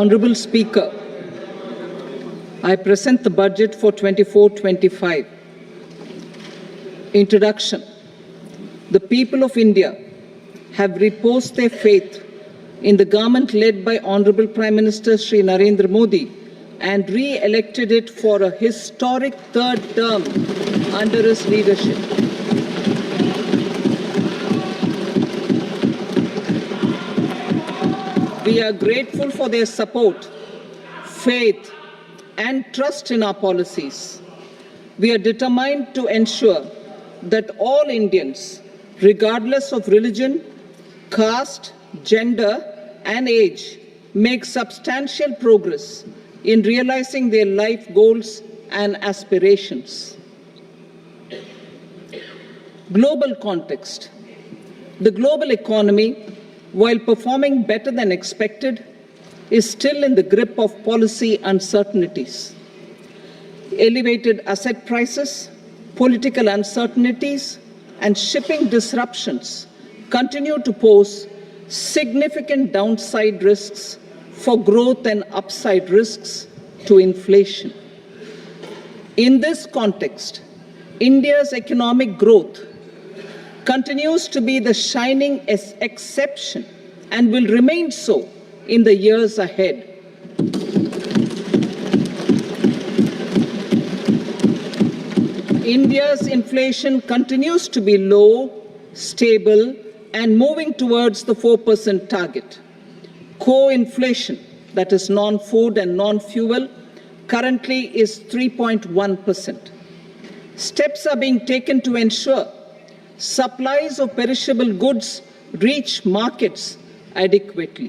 Honorable Speaker, I present the budget for 24-25. Introduction. The people of India have reposed their faith in the government led by Honorable Prime Minister Shri Narendra Modi and re-elected it for a historic third term under his leadership. We are grateful for their support, faith, and trust in our policies. We are determined to ensure that all Indians, regardless of religion, caste, gender, and age, make substantial progress in realizing their life goals and aspirations. Global context. The global economy, while performing better than expected, is still in the grip of policy uncertainties. Elevated asset prices, political uncertainties, and shipping disruptions continue to pose significant downside risks for growth and upside risks to inflation. In this context, India's economic growth continues to be the shining exception and will remain so in the years ahead. India's inflation continues to be low, stable, and moving towards the 4% target. Core inflation, that is non-food and non-fuel, currently is 3.1%. Steps are being taken to ensure supplies of perishable goods reach markets adequately.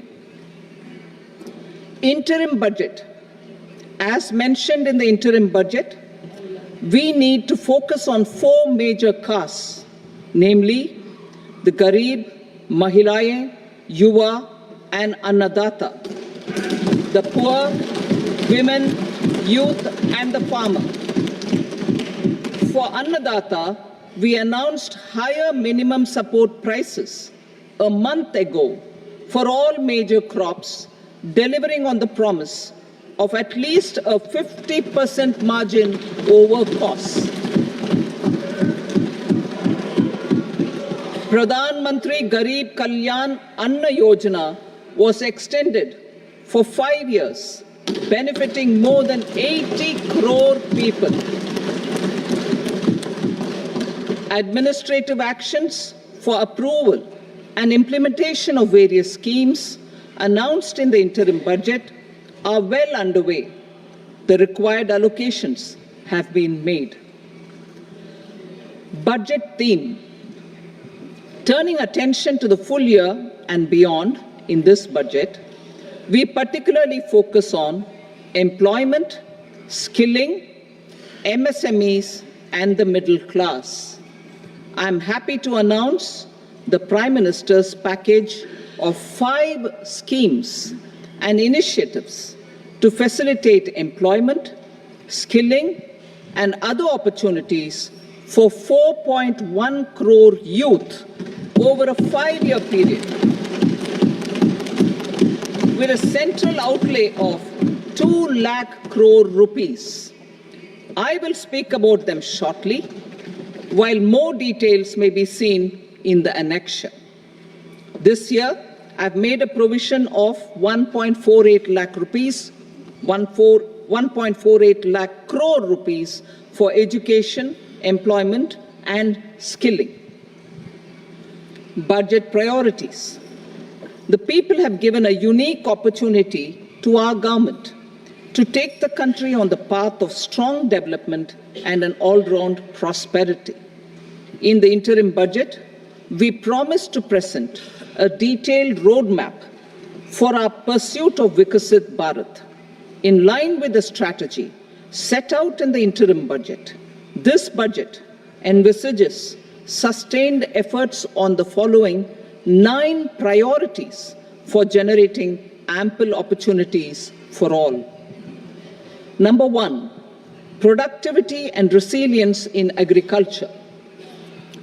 Interim budget. As mentioned in the interim budget, we need to focus on 4 major castes, namely the Garib, Mahilaye, Yuva, and Annadata, the poor, women, youth, and the farmer. For Annadata, we announced higher minimum support prices a month ago for all major crops, delivering on the promise of at least a 50% margin over costs. Pradhan Mantri Garib Kalyan Anna Yojana was extended for 5 years, benefiting more than 80 crore people. Administrative actions for approval and implementation of various schemes announced in the interim budget are well underway. The required allocations have been made. Budget theme. Turning attention to the full year and beyond in this budget, we particularly focus on employment, skilling, MSMEs, and the middle class. I am happy to announce the Prime Minister's package of 5 schemes and initiatives to facilitate employment, skilling, and other opportunities for 4.1 crore youth over a 5-year period, with a central outlay of 2 lakh crore rupees. I will speak about them shortly, while more details may be seen in the annexure. This year, I've made a provision of 1.48 lakh rupees, 1.48 lakh crore rupees for education, employment, and skilling. Budget priorities. The people have given a unique opportunity to our government to take the country on the path of strong development and an all-round prosperity. In the interim budget, we promise to present a detailed roadmap for our pursuit of Viksit Bharat. In line with the strategy set out in the interim budget, this budget envisages sustained efforts on the following 9 priorities for generating ample opportunities for all. Number 1, productivity and resilience in agriculture.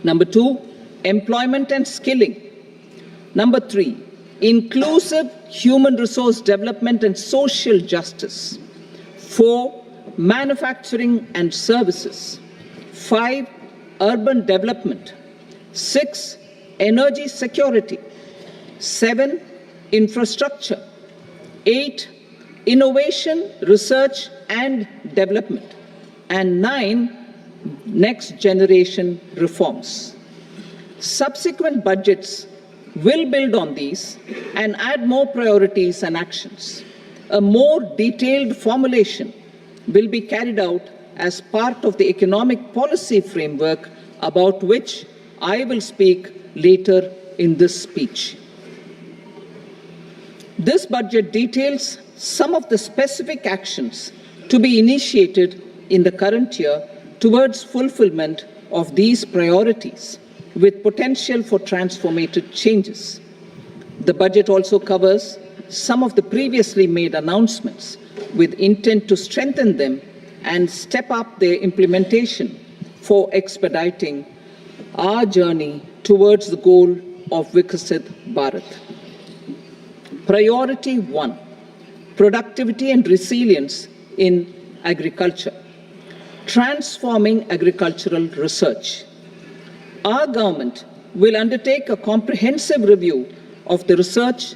Number 2, employment and skilling. Number 3, inclusive human resource development and social justice. 4. Manufacturing and services. 5. Urban development. 6. Energy security. 7. Infrastructure. 8. Innovation, research and development. And 9. Next generation reforms. Subsequent budgets will build on these and add more priorities and actions. A more detailed formulation will be carried out as part of the economic policy framework about which I will speak later in this speech. This budget details some of the specific actions to be initiated in the current year towards fulfillment of these priorities, with potential for transformative changes. The budget also covers some of the previously made announcements with intent to strengthen them and step up their implementation for expediting our journey towards the goal of Viksit Bharat. Priority 1, productivity and resilience in agriculture. Transforming agricultural research. Our government will undertake a comprehensive review of the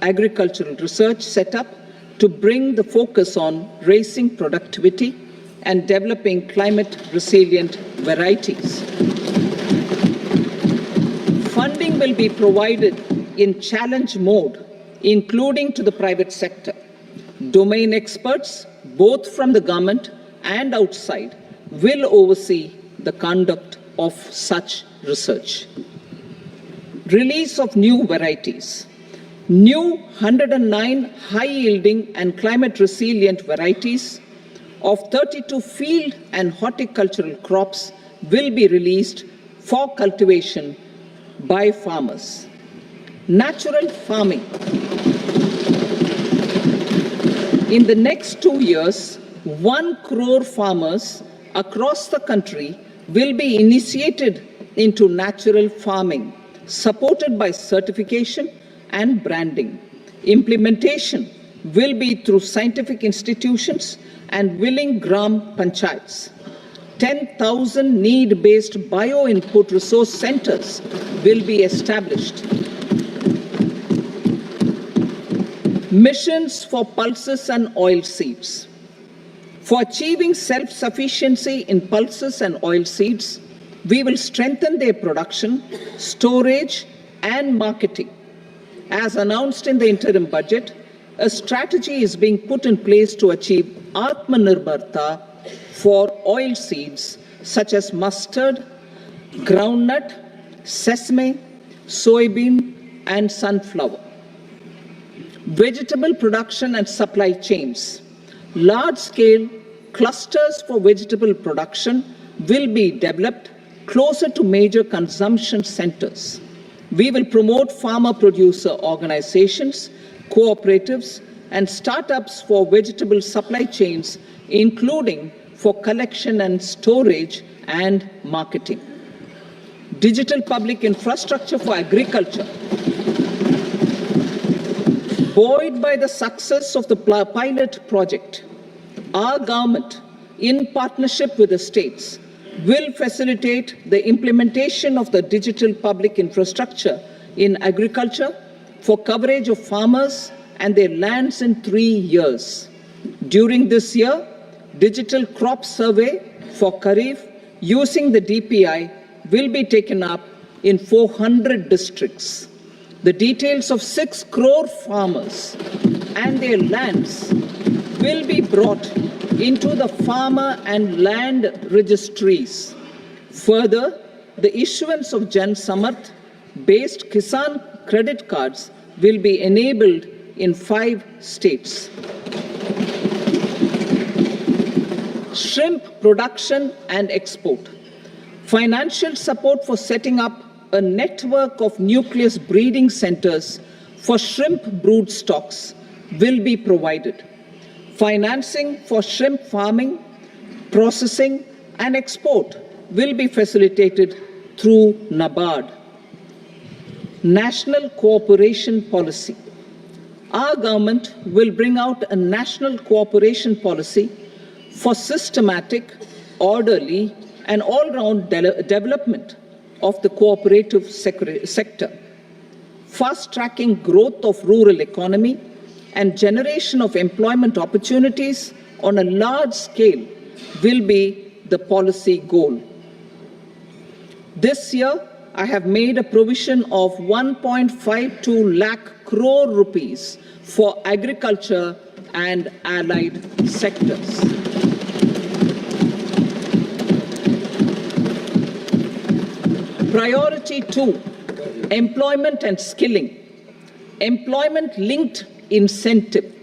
agricultural research setup to bring the focus on raising productivity and developing climate-resilient varieties. Funding will be provided in challenge mode, including to the private sector. Domain experts, both from the government and outside, will oversee the conduct of such research. Release of new varieties. New 109 high-yielding and climate-resilient varieties of 32 field and horticultural crops will be released for cultivation by farmers. Natural farming. In the next 2 years, 1 crore farmers across the country will be initiated into natural farming, supported by certification and branding. Implementation will be through scientific institutions and willing gram panchayats. 10,000 need-based bio-input resource centers will be established. Missions for pulses and oil seeds. For achieving self-sufficiency in pulses and oil seeds, we will strengthen their production, storage, and marketing. As announced in the interim budget, a strategy is being put in place to achieve Atmanirbharta for oil seeds such as mustard, groundnut, sesame, soybean, and sunflower. Vegetable production and supply chains. Large-scale clusters for vegetable production will be developed closer to major consumption centers. We will promote farmer-producer organizations, cooperatives, and startups for vegetable supply chains, including for collection and storage and marketing. Digital public infrastructure for agriculture. Buoyed by the success of the pilot project, our government, in partnership with the states, will facilitate the implementation of the digital public infrastructure in agriculture for coverage of farmers and their lands in 3 years. During this year, digital crop survey for Kharif using the DPI will be taken up in 400 districts. The details of 6 crore farmers and their lands will be brought into the farmer and land registries. Further, the issuance of Jan Samarth based Kisan credit cards will be enabled in 5 states. Shrimp production and export. Financial support for setting up a network of nucleus breeding centers for shrimp brood stocks will be provided. Financing for shrimp farming, processing, and export will be facilitated through NABARD. National Cooperation Policy. Our government will bring out a national cooperation policy for systematic, orderly, and all-round development of the cooperative sector, fast-tracking growth of rural economy and generation of employment opportunities on a large scale will be the policy goal. This year, I have made a provision of 1.52 lakh crore rupees for agriculture and allied sectors. Priority 2, employment and skilling. Employment-linked incentive.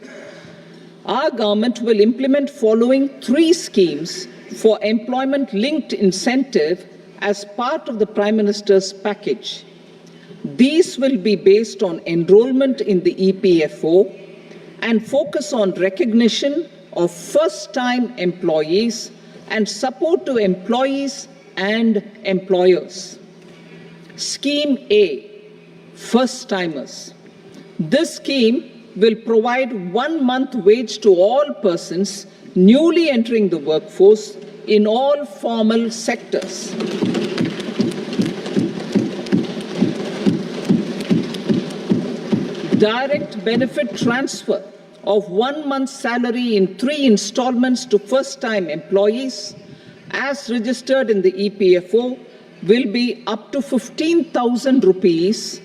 Our government will implement following 3 schemes for employment-linked incentive as part of the Prime Minister's package. These will be based on enrollment in the EPFO and focus on recognition of first-time employees and support to employees and employers. Scheme A, first-timers. This scheme will provide 1 month wage to all persons newly entering the workforce in all formal sectors. Direct benefit transfer of 1 month's salary in 3 installments to first-time employees as registered in the EPFO will be up to 15,000 rupees.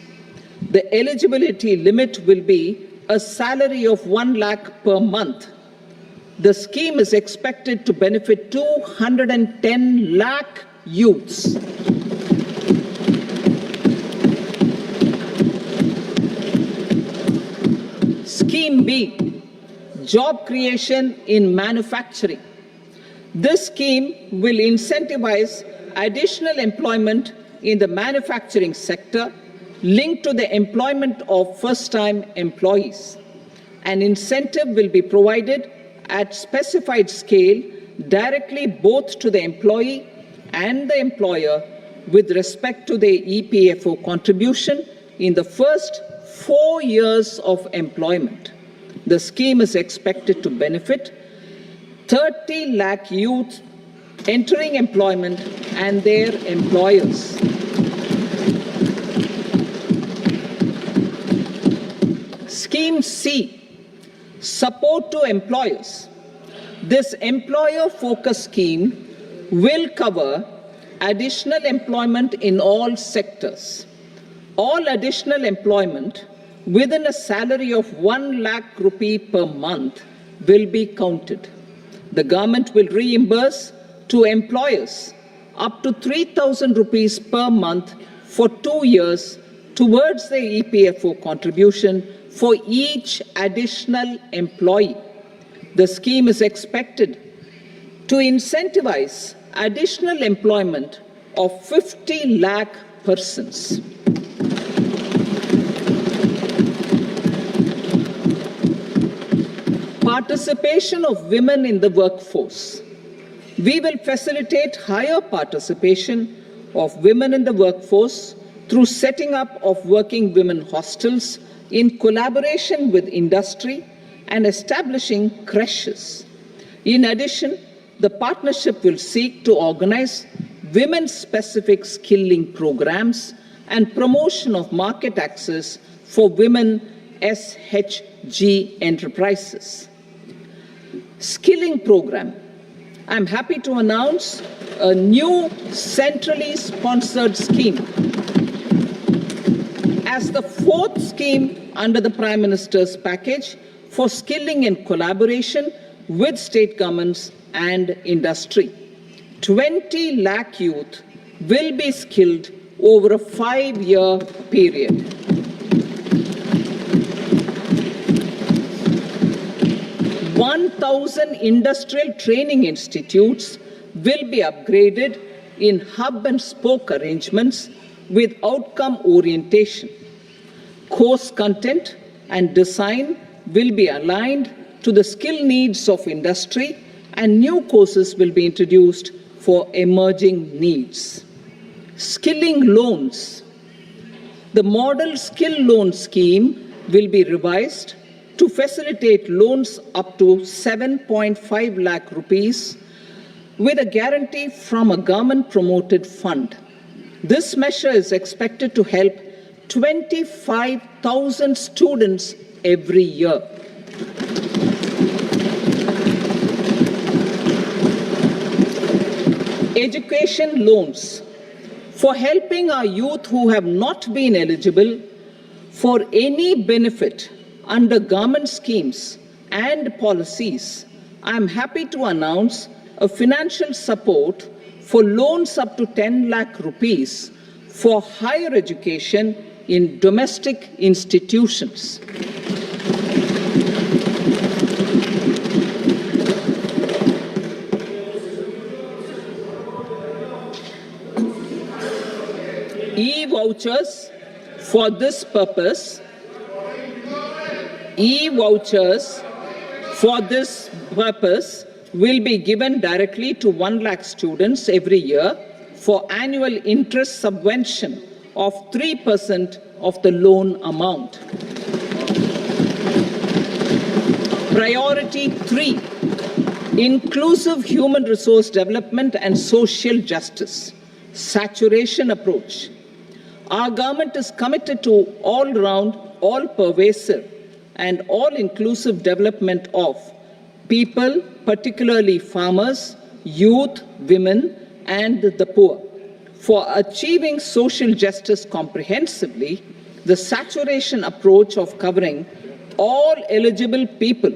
The eligibility limit will be a salary of 1 lakh per month. The scheme is expected to benefit 210 lakh youths. Scheme B, job creation in manufacturing. This scheme will incentivize additional employment in the manufacturing sector linked to the employment of first-time employees. An incentive will be provided at specified scale directly both to the employee and the employer with respect to the EPFO contribution in the first 4 years of employment. The scheme is expected to benefit 30 lakh youth entering employment and their employers. Scheme C, support to employers. This employer-focused scheme will cover additional employment in all sectors. All additional employment within a salary of 1 lakh rupee per month will be counted. The government will reimburse to employers up to 3,000 rupees per month for 2 years towards the EPFO contribution for each additional employee. The scheme is expected to incentivize additional employment of 50 lakh persons. Participation of women in the workforce. We will facilitate higher participation of women in the workforce through setting up of working women hostels in collaboration with industry and establishing creches. In addition, the partnership will seek to organize women-specific skilling programs and promotion of market access for women SHG enterprises. Skilling program. I'm happy to announce a new centrally sponsored scheme as the 4th scheme under the Prime Minister's package for skilling in collaboration with state governments and industry. 20 lakh youth will be skilled over a 5-year period. "1,000 industrial training institutes will be upgraded in hub and spoke arrangements with outcome orientation. Course content and design will be aligned to the skill needs of industry, and new courses will be introduced for emerging needs. Skilling loans. The model skill loan scheme will be revised to facilitate loans up to 7.5 lakh rupees with a guarantee from a government-promoted fund. This measure is expected to help 25,000 students every year. Education loans for helping our youth who have not been eligible for any benefit under government schemes and policies. I am happy to announce a financial support for loans up to 10 lakh rupees for higher education in domestic institutions. E-vouchers for this purpose. E-vouchers for this purpose will be given directly to 1 lakh students every year for annual interest subvention of 3% of the loan amount. Priority 3, inclusive human resource development and social justice, saturation approach. Our government is committed to all-round, all-pervasive and all-inclusive development of people, particularly farmers, youth, women, and the poor. For achieving social justice comprehensively, the saturation approach of covering all eligible people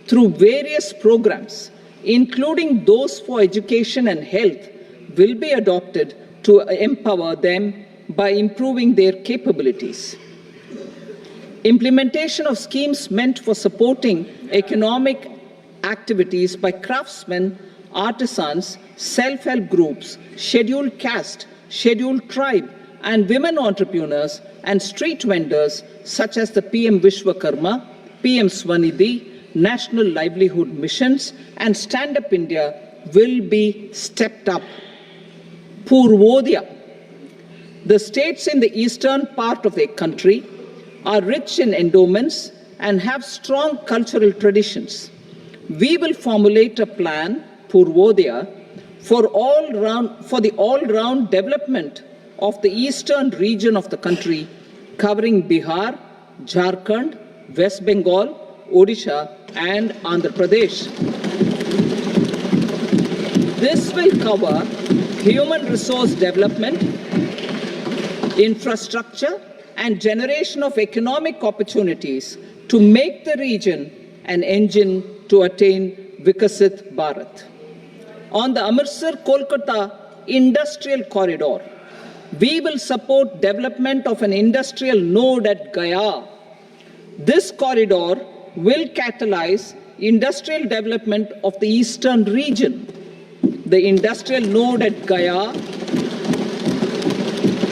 through various programs, including those for education and health, will be adopted to empower them by improving their capabilities. Implementation of schemes meant for supporting economic activities by craftsmen, artisans, self-help groups, scheduled caste, scheduled tribe, and women entrepreneurs and street vendors such as the PM Vishwakarma, PM Swanidhi, National Livelihood Missions, and Stand Up India will be stepped up. Purvodaya. The states in the eastern part of the country are rich in endowments and have strong cultural traditions. We will formulate a plan, Purvodaya, for the all-round development of the eastern region of the country, covering Bihar, Jharkhand, West Bengal, Odisha, and Andhra Pradesh. This will cover human resource development, infrastructure, and generation of economic opportunities to make the region an engine to attain Vikasit Bharat. On the Amritsar-Kolkata Industrial Corridor, we will support development of an industrial node at Gaya. This corridor will catalyze industrial development of the eastern region. The industrial node at Gaya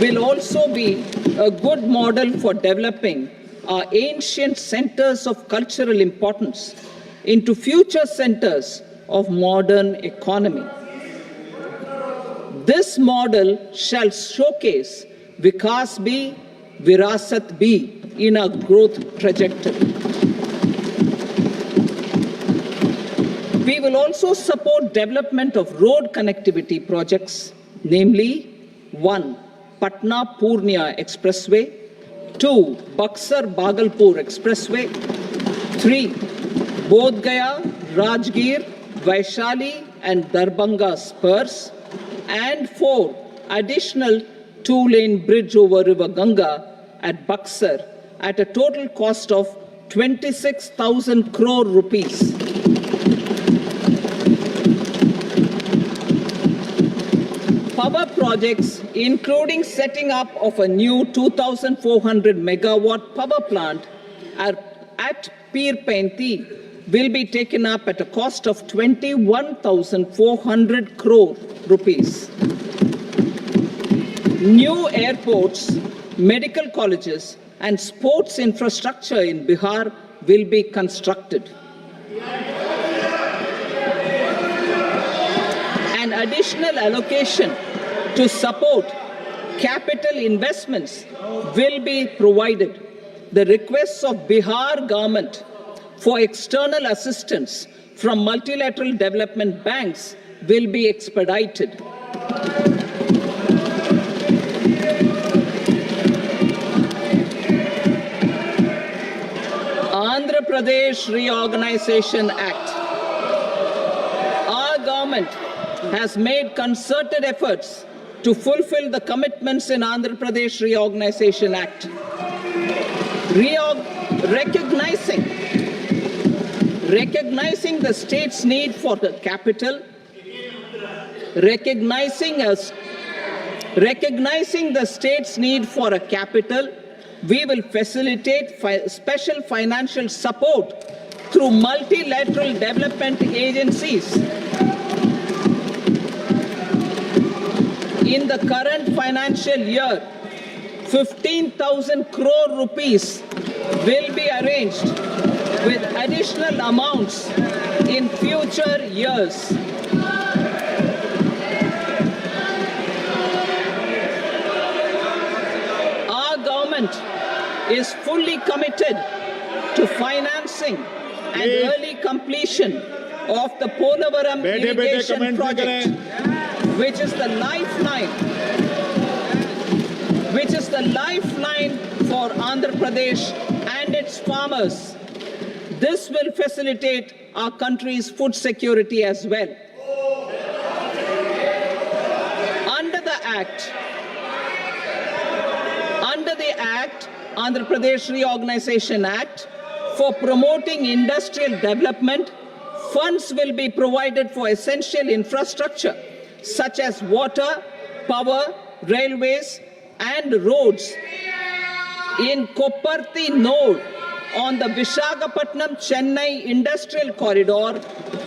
will also be a good model for developing our ancient centers of cultural importance into future centers of modern economy. This model shall showcase Vikas B, Virasat B in our growth trajectory. We will also support development of road connectivity projects, namely 1. Patna-Purnia Expressway, 2. Buxar-Bhagalpur Expressway, 3. Bodh Gaya, Rajgir, Vaishali and Darbhanga spurs, and 4. Additional 2-lane bridge over River Ganga at Buxar at a total cost of 26,000 crore rupees. Power projects, including setting up of a new 2,400 megawatt power plant at Pir Painti, will be taken up at a cost of 21,400 crore rupees. New airports, medical colleges, and sports infrastructure in Bihar will be constructed. An additional allocation to support capital investments will be provided. The requests of Bihar government for external assistance from multilateral development banks will be expedited. Andhra Pradesh Reorganization Act. Our government has made concerted efforts to fulfill the commitments in Andhra Pradesh Reorganization Act. Recognizing the state's need for the capital, recognizing the state's need for a capital, we will facilitate special financial support through multilateral development agencies. In the current financial year, 15,000 crore rupees will be arranged with additional amounts in future years. Our government is fully committed to financing and early completion of the Polavaram irrigation project, which is the lifeline for Andhra Pradesh and its farmers. This will facilitate our country's food security as well. Under the Andhra Pradesh Reorganization Act, for promoting industrial development, funds will be provided for essential infrastructure such as water, power, railways, and roads. In Kopparthi node on the Visakhapatnam-Chennai Industrial Corridor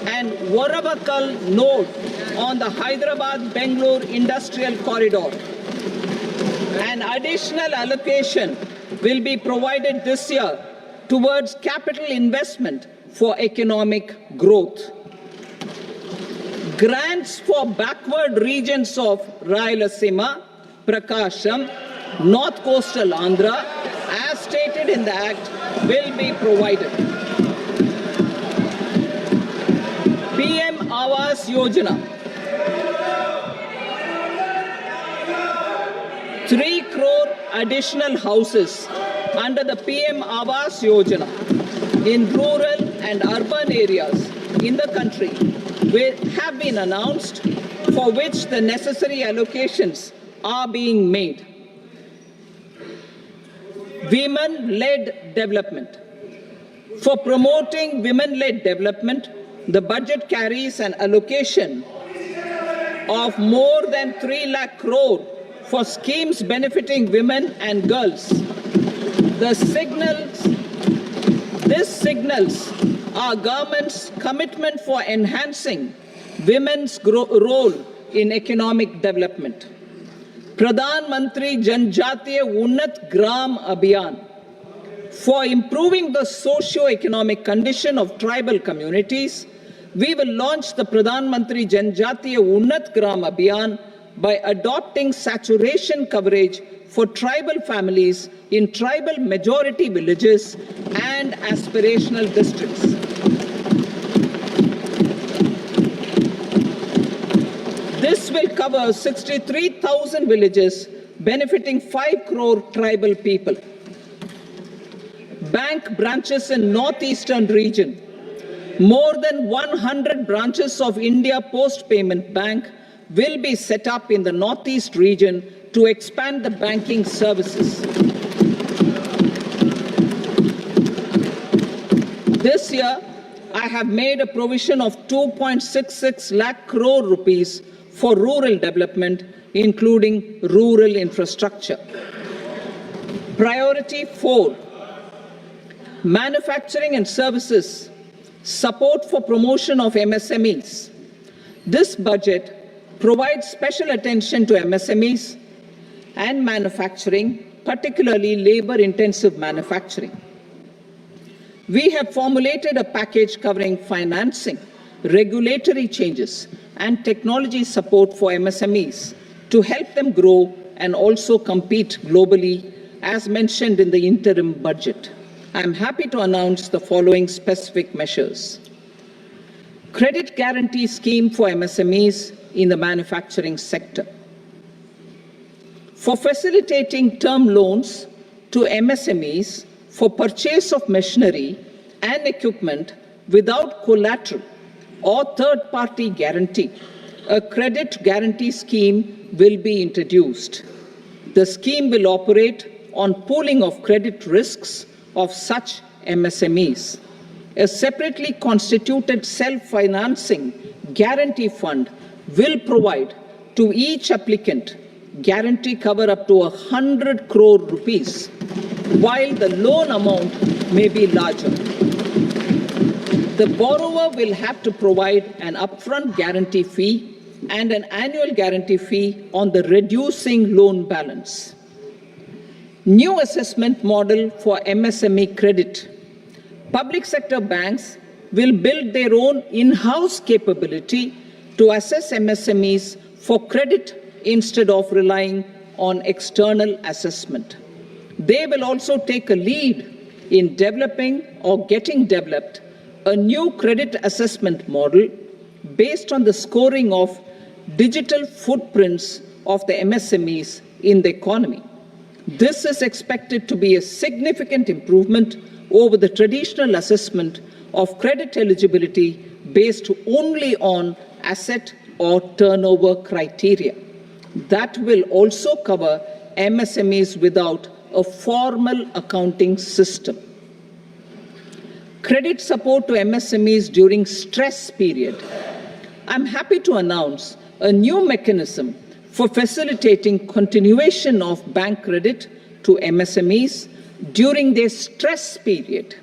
and Varavakal node on the Hyderabad-Bangalore Industrial Corridor. An additional allocation will be provided this year towards capital investment for economic growth. Grants for backward regions of Rayalaseema, Prakasam, North Coastal Andhra, as stated in the Act, will be provided. PM Awas Yojana. 3 crore additional houses under the PM Awas Yojana in rural and urban areas in the country have been announced, for which the necessary allocations are being made. Women-led development. For promoting women-led development, the budget carries an allocation of more than 3 lakh crore for schemes benefiting women and girls. This signals our government's commitment for enhancing women's role in economic development. Pradhan Mantri Janjatiya Unnat Gram Abhiyan. For improving the socio-economic condition of tribal communities, we will launch the Pradhan Mantri Janjatiya Unnat Gram Abhiyan by adopting saturation coverage for tribal families in tribal majority villages and aspirational districts. This will cover 63,000 villages, benefiting 5 crore tribal people. Bank branches in northeastern region. More than 100 branches of India Post Payment Bank will be set up in the northeast region to expand the banking services. This year, I have made a provision of 2.66 lakh crore rupees for rural development, including rural infrastructure. Priority 4, manufacturing and services, support for promotion of MSMEs. This budget provides special attention to MSMEs and manufacturing, particularly labor-intensive manufacturing. We have formulated a package covering financing, regulatory changes, and technology support for MSMEs to help them grow and also compete globally, as mentioned in the interim budget. I am happy to announce the following specific measures. Credit guarantee scheme for MSMEs in the manufacturing sector. For facilitating term loans to MSMEs for purchase of machinery and equipment without collateral or third-party guarantee, a credit guarantee scheme will be introduced. The scheme will operate on pooling of credit risks of such MSMEs. A separately constituted self-financing guarantee fund will provide to each applicant guarantee cover up to 100 crore rupees, while the loan amount may be larger. The borrower will have to provide an upfront guarantee fee and an annual guarantee fee on the reducing loan balance. New assessment model for MSME credit. Public sector banks will build their own in-house capability to assess MSMEs for credit instead of relying on external assessment. They will also take a lead in developing or getting developed a new credit assessment model based on the scoring of digital footprints of the MSMEs in the economy. This is expected to be a significant improvement over the traditional assessment of credit eligibility based only on asset or turnover criteria. That will also cover MSMEs without a formal accounting system. Credit support to MSMEs during stress period. I'm happy to announce a new mechanism for facilitating continuation of bank credit to MSMEs during their stress period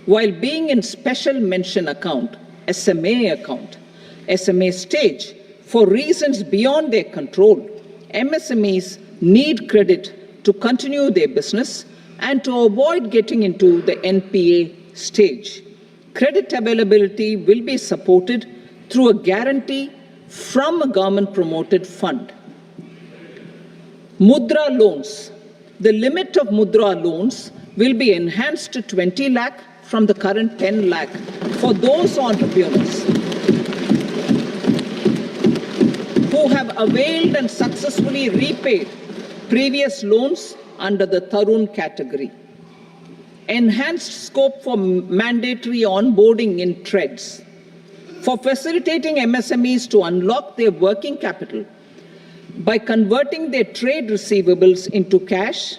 while being in special mention account, SMA stage, for reasons beyond their control. MSMEs need credit to continue their business and to avoid getting into the NPA stage. Credit availability will be supported through a guarantee from a government-promoted fund. Mudra loans. The limit of Mudra loans will be enhanced to 20 lakh from the current 10 lakh for those entrepreneurs who have availed and successfully repaid previous loans under the Tarun category. Enhanced scope for mandatory onboarding in TReDS. For facilitating MSMEs to unlock their working capital by converting their trade receivables into cash,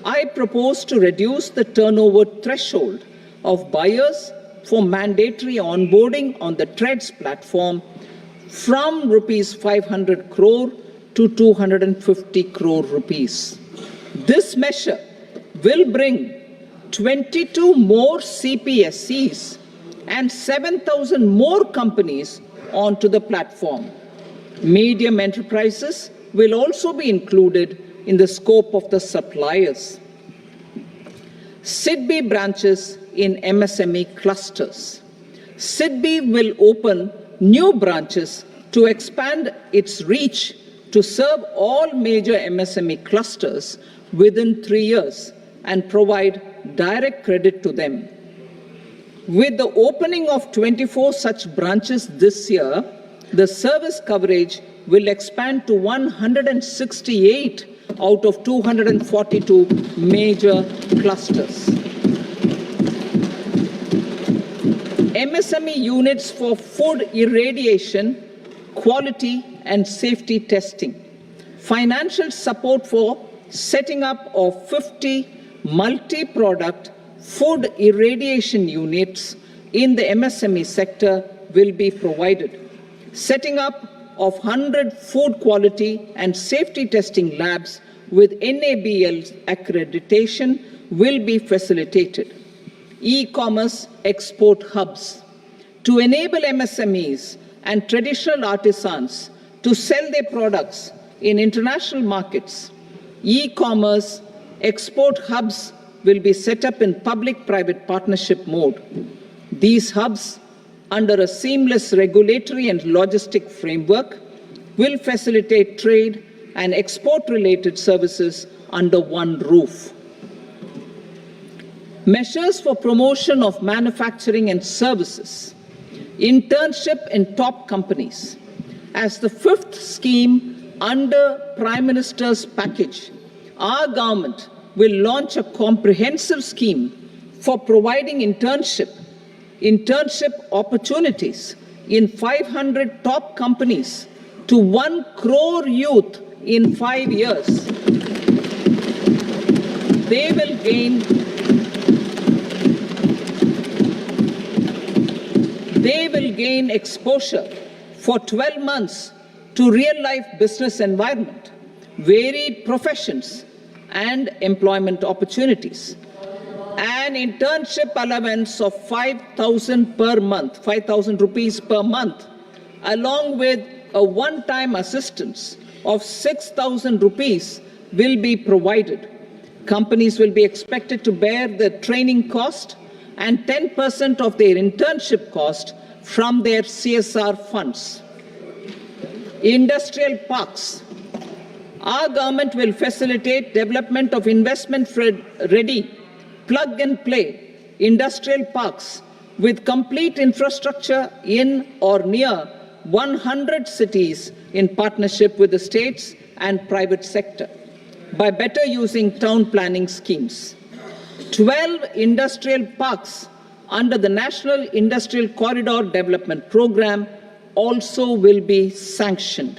I propose to reduce the turnover threshold of buyers for mandatory onboarding on the TReDS platform from rupees 500 crore to 250 crore rupees. This measure will bring 22 more CPSCs and 7,000 more companies onto the platform. Medium enterprises will also be included in the scope of the suppliers. SIDBI branches in MSME clusters. SIDBI will open new branches to expand its reach to serve all major MSME clusters within 3 years and provide direct credit to them. With the opening of 24 such branches this year, the service coverage will expand to 168 out of 242 major clusters. MSME units for food irradiation, quality and safety testing. Financial support for setting up of 50 multi-product food irradiation units in the MSME sector will be provided. Setting up of 100 food quality and safety testing labs with NABL accreditation will be facilitated. E-commerce export hubs. To enable MSMEs and traditional artisans to sell their products in international markets, e-commerce export hubs will be set up in public-private partnership mode. These hubs, under a seamless regulatory and logistic framework, will facilitate trade and export-related services under one roof. Measures for promotion of manufacturing and services. Internship in top companies. As the fifth scheme under Prime Minister's package, our government will launch a comprehensive scheme for providing internship opportunities in 500 top companies to 1 crore youth in 5 years. They will gain exposure for 12 months to real-life business environment, varied professions, and employment opportunities. An internship allowance of 5,000 per month, 5,000 rupees per month, along with a one-time assistance of 6,000 rupees will be provided. Companies will be expected to bear the training cost and 10% of their internship cost from their CSR funds. Industrial parks. Our government will facilitate development of investment-ready, plug-and-play industrial parks with complete infrastructure in or near 100 cities in partnership with the states and private sector by better using town planning schemes. 12 industrial parks under the National Industrial Corridor Development Program also will be sanctioned.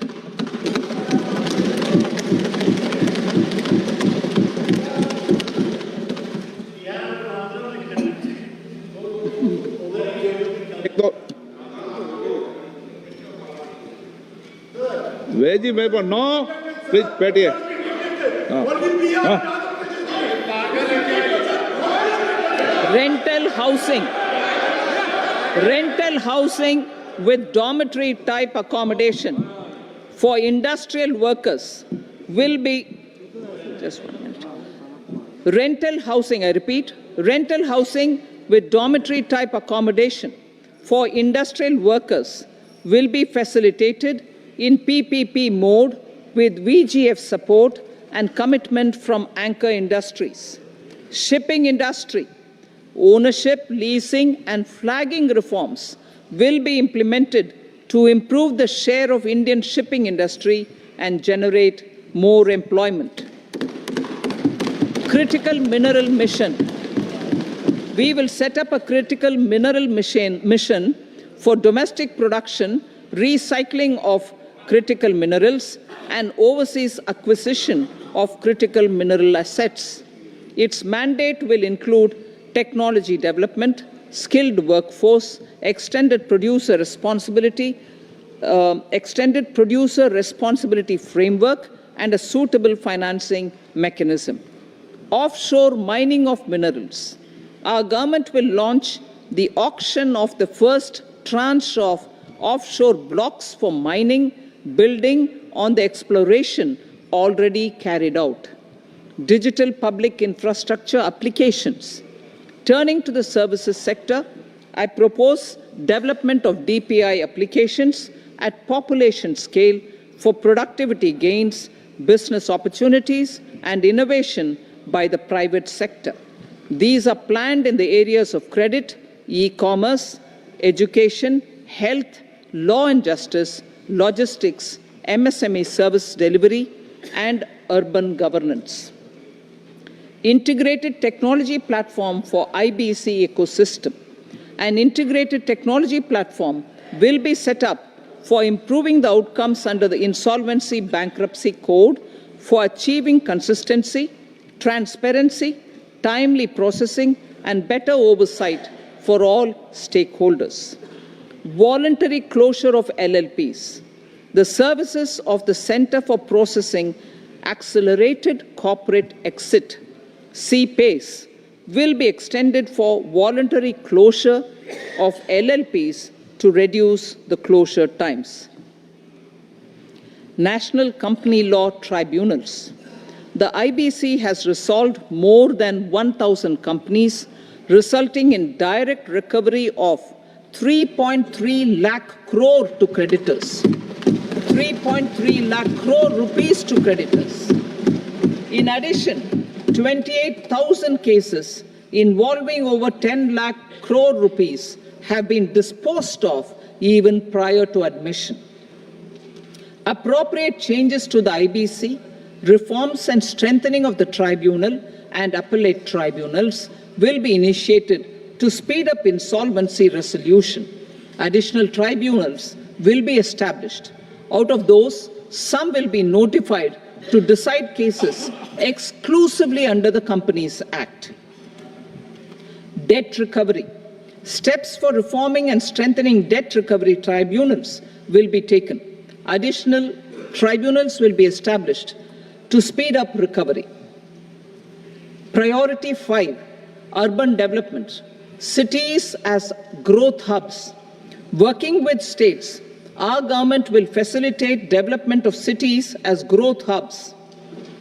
Veggie paper, no. Please, Petty. Rental housing with dormitory type accommodation for industrial workers will be, just 1 minute. Rental housing, I repeat, rental housing with dormitory type accommodation for industrial workers will be facilitated in PPP mode with VGF support and commitment from anchor industries. Shipping industry, ownership, leasing and flagging reforms will be implemented to improve the share of Indian shipping industry and generate more employment. Critical mineral mission. We will set up a critical mineral mission for domestic production, recycling of critical minerals, and overseas acquisition of critical mineral assets. Its mandate will include technology development, skilled workforce, extended producer responsibility framework, and a suitable financing mechanism. Offshore mining of minerals. Our government will launch the auction of the first tranche of offshore blocks for mining, building on the exploration already carried out. Digital public infrastructure applications. Turning to the services sector, I propose development of DPI applications at population scale for productivity gains, business opportunities, and innovation by the private sector. These are planned in the areas of credit, e-commerce, education, health, law and justice, logistics, MSME service delivery, and urban governance. Integrated technology platform for IBC ecosystem. An integrated technology platform will be set up for improving the outcomes under the Insolvency Bankruptcy Code for achieving consistency, transparency, timely processing, and better oversight for all stakeholders. Voluntary closure of LLPs. The services of the Center for Processing Accelerated Corporate Exit, CPACE, will be extended for voluntary closure of LLPs to reduce the closure times. National Company Law Tribunals. The IBC has resolved more than 1,000 companies, resulting in direct recovery of 3.3 lakh crore to creditors. 3.3 lakh crore rupees to creditors. In addition, 28,000 cases involving over 10 lakh crore rupees have been disposed of even prior to admission. Appropriate changes to the IBC, reforms and strengthening of the tribunal and appellate tribunals will be initiated to speed up insolvency resolution. Additional tribunals will be established. Out of those, some will be notified to decide cases exclusively under the Companies Act. Debt recovery. Steps for reforming and strengthening debt recovery tribunals will be taken. Additional tribunals will be established to speed up recovery. Priority 5, urban development. Cities as growth hubs. Working with states, our government will facilitate development of cities as growth hubs.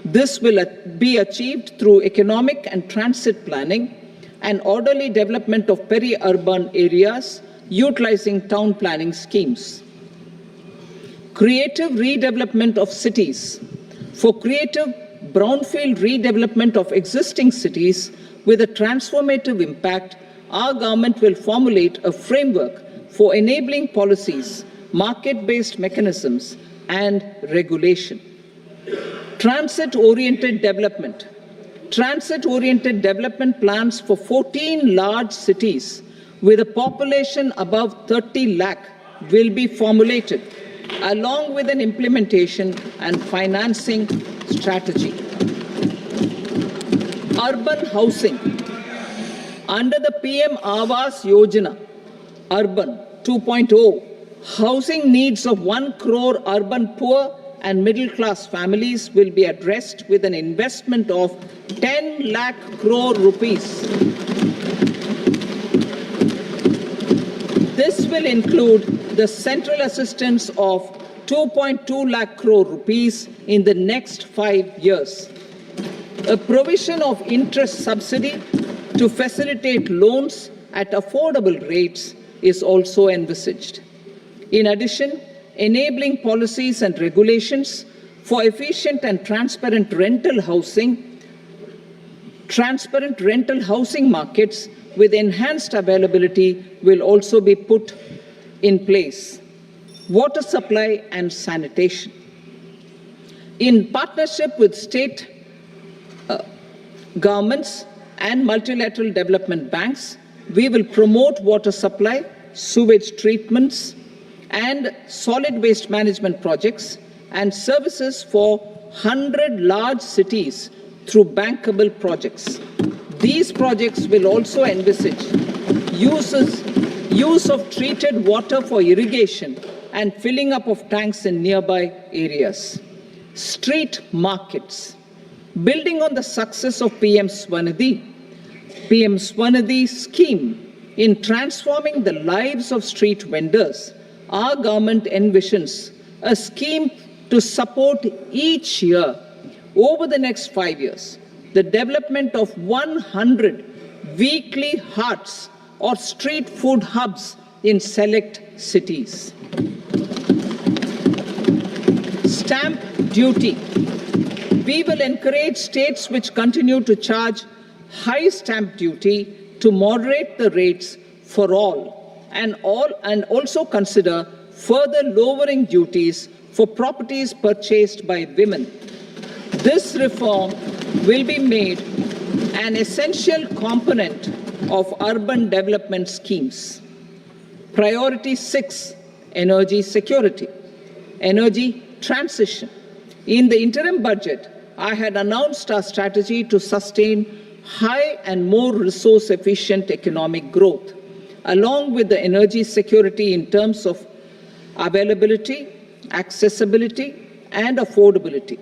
This will be achieved through economic and transit planning and orderly development of peri-urban areas utilizing town planning schemes. Creative redevelopment of cities. For creative brownfield redevelopment of existing cities with a transformative impact, our government will formulate a framework for enabling policies, market-based mechanisms, and regulation. Transit-oriented development. Transit-oriented development plans for 14 large cities with a population above 30 lakh will be formulated, along with an implementation and financing strategy. Urban housing. Under the PM Awas Yojana, Urban 2.0, housing needs of 1 crore urban poor and middle-class families will be addressed with an investment of 10 lakh crore rupees. This will include the central assistance of 2.2 lakh crore rupees in the next 5 years. A provision of interest subsidy to facilitate loans at affordable rates is also envisaged. In addition, enabling policies and regulations for efficient and transparent rental housing markets with enhanced availability will also be put in place. Water supply and sanitation. In partnership with state governments and multilateral development banks, we will promote water supply, sewage treatments, and solid waste management projects and services for 100 large cities through bankable projects. These projects will also envisage use of treated water for irrigation and filling up of tanks in nearby areas. Street markets. Building on the success of PM Swanidhi scheme in transforming the lives of street vendors, our government envisions a scheme to support each year over the next 5 years the development of 100 weekly hearts or street food hubs in select cities. Stamp duty. We will encourage states which continue to charge high stamp duty to moderate the rates for all and also consider further lowering duties for properties purchased by women. This reform will be made an essential component of urban development schemes. Priority 6, energy security, energy transition. In the interim budget, I had announced our strategy to sustain high and more resource-efficient economic growth, along with the energy security in terms of availability, accessibility, and affordability.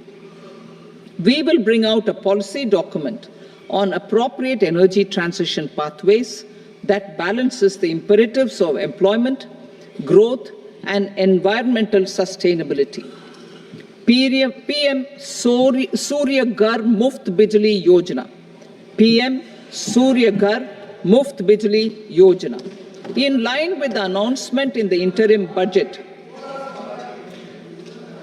We will bring out a policy document on appropriate energy transition pathways that balances the imperatives of employment, growth, and environmental sustainability. PM Surya Ghar Muft Bijli Yojana. PM Surya Ghar Muft Bijli Yojana. In line with the announcement in the interim budget,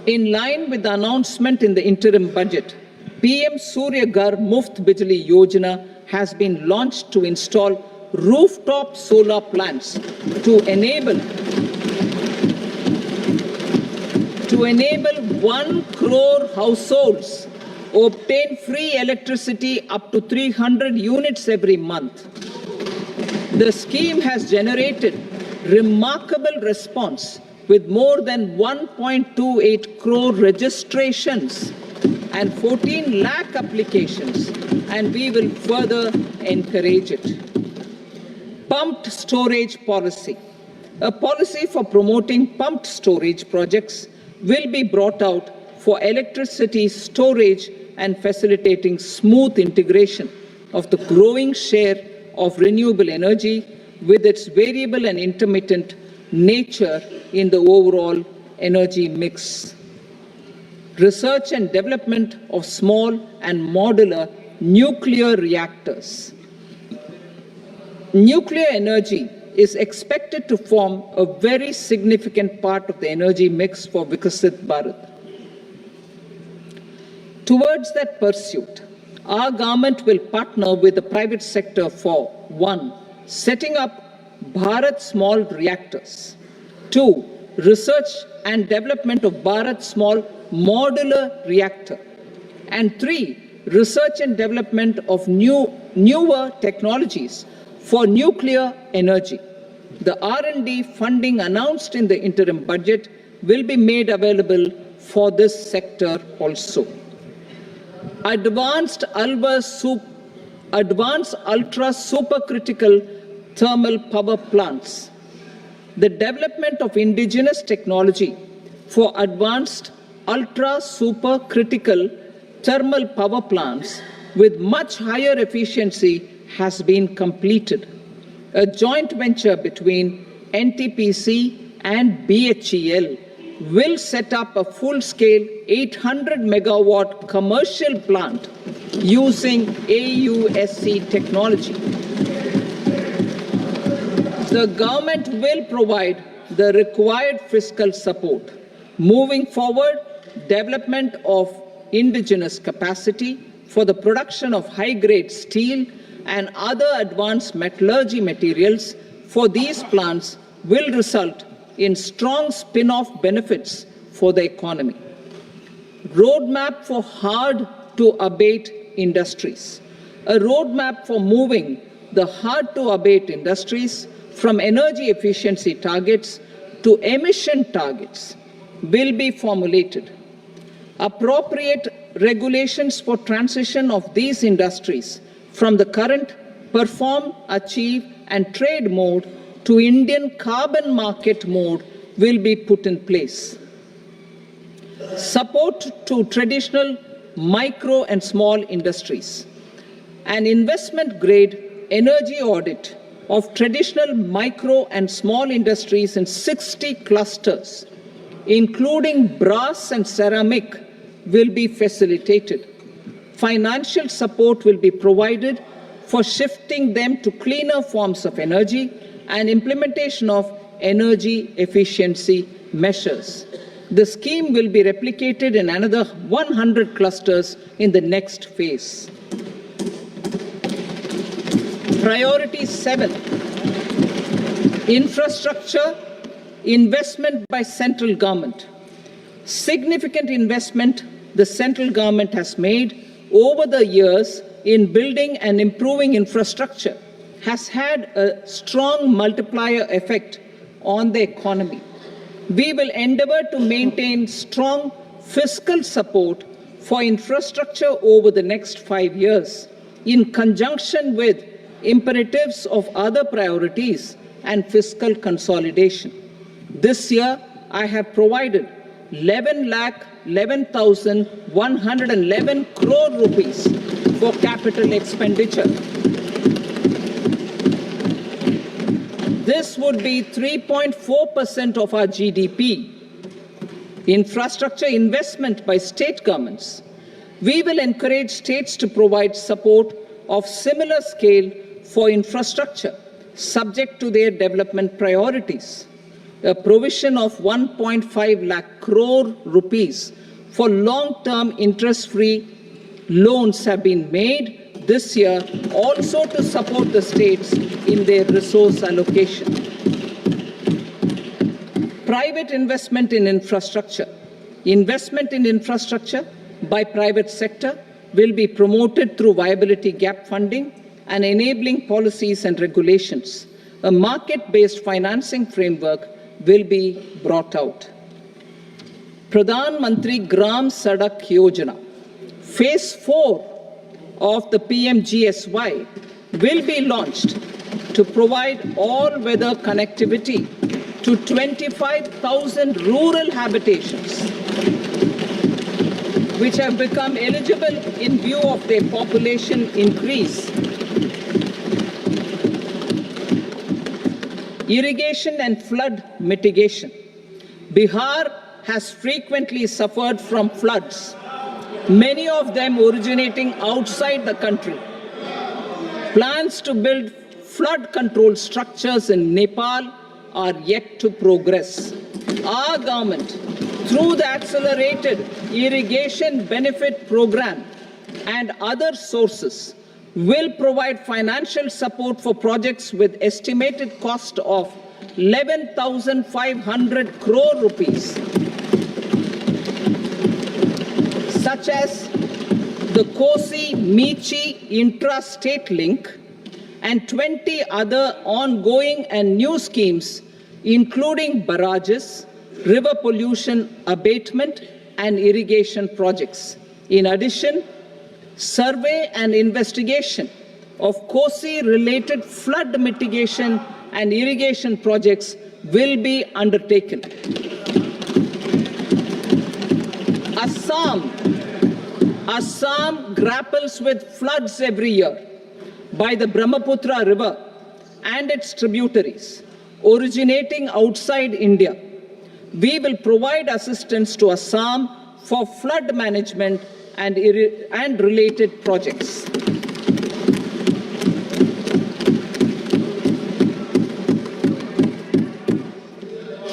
In line with the announcement in the interim budget, PM Surya Ghar Muft Bijli Yojana has been launched to install rooftop solar plants to enable 1 crore households obtain free electricity up to 300 units every month. The scheme has generated remarkable response with more than 1.28 crore registrations and 14 lakh applications, and we will further encourage it. Pumped storage policy. A policy for promoting pumped storage projects will be brought out for electricity storage and facilitating smooth integration of the growing share of renewable energy with its variable and intermittent nature in the overall energy mix. Research and development of small and modular nuclear reactors. Nuclear energy is expected to form a very significant part of the energy mix for Viksit Bharat. Towards that pursuit, our government will partner with the private sector for 1. Setting up Bharat Small Reactors, 2. Research and development of Bharat Small Modular Reactor, and 3. Research and development of newer technologies for nuclear energy. The R&D funding announced in the interim budget will be made available for this sector also. Advanced ultra supercritical thermal power plants. The development of indigenous technology for advanced ultra supercritical thermal power plants with much higher efficiency has been completed. A joint venture between NTPC and BHEL will set up a full-scale 800 megawatt commercial plant using AUSC technology. The government will provide the required fiscal support. Moving forward, development of indigenous capacity for the production of high-grade steel and other advanced metallurgy materials for these plants will result in strong spin-off benefits for the economy. Roadmap for hard-to-abate industries. A roadmap for moving the hard-to-abate industries from energy efficiency targets to emission targets will be formulated. Appropriate regulations for transition of these industries from the current perform, achieve, and trade mode to Indian carbon market mode will be put in place. Support to traditional micro and small industries. An investment-grade energy audit of traditional micro and small industries in 60 clusters, including brass and ceramic, will be facilitated. Financial support will be provided for shifting them to cleaner forms of energy and implementation of energy efficiency measures. The scheme will be replicated in another 100 clusters in the next phase. Priority 7, infrastructure investment by central government. Significant investment the central government has made over the years in building and improving infrastructure has had a strong multiplier effect on the economy. We will endeavor to maintain strong fiscal support for infrastructure over the next 5 years in conjunction with imperatives of other priorities and fiscal consolidation. This year, I have provided 11,11,111 crore rupees for capital expenditure. This would be 3.4% of our GDP. Infrastructure investment by state governments. We will encourage states to provide support of similar scale for infrastructure, subject to their development priorities. a provision of 1.5 lakh crore rupees for long-term interest-free loans have been made this year also to support the states in their resource allocation. Private investment in infrastructure. Investment in infrastructure by private sector will be promoted through viability gap funding and enabling policies and regulations. A market-based financing framework will be brought out. Pradhan Mantri Gram Sadak Yojana, Phase 4 of the PMGSY will be launched to provide all-weather connectivity to 25,000 rural habitations, which have become eligible in view of their population increase. Irrigation and flood mitigation. Bihar has frequently suffered from floods, many of them originating outside the country. Plans to build flood control structures in Nepal are yet to progress. Our government, through the Accelerated Irrigation Benefit Program and other sources, will provide financial support for projects with estimated cost of 11,500 crore rupees, such as the Kosi-Michi intra-state link and 20 other ongoing and new schemes, including barrages, river pollution abatement, and irrigation projects. In addition, survey and investigation of Kosi-related flood mitigation and irrigation projects will be undertaken. Assam grapples with floods every year by the Brahmaputra River and its tributaries originating outside India. We will provide assistance to Assam for flood management and related projects.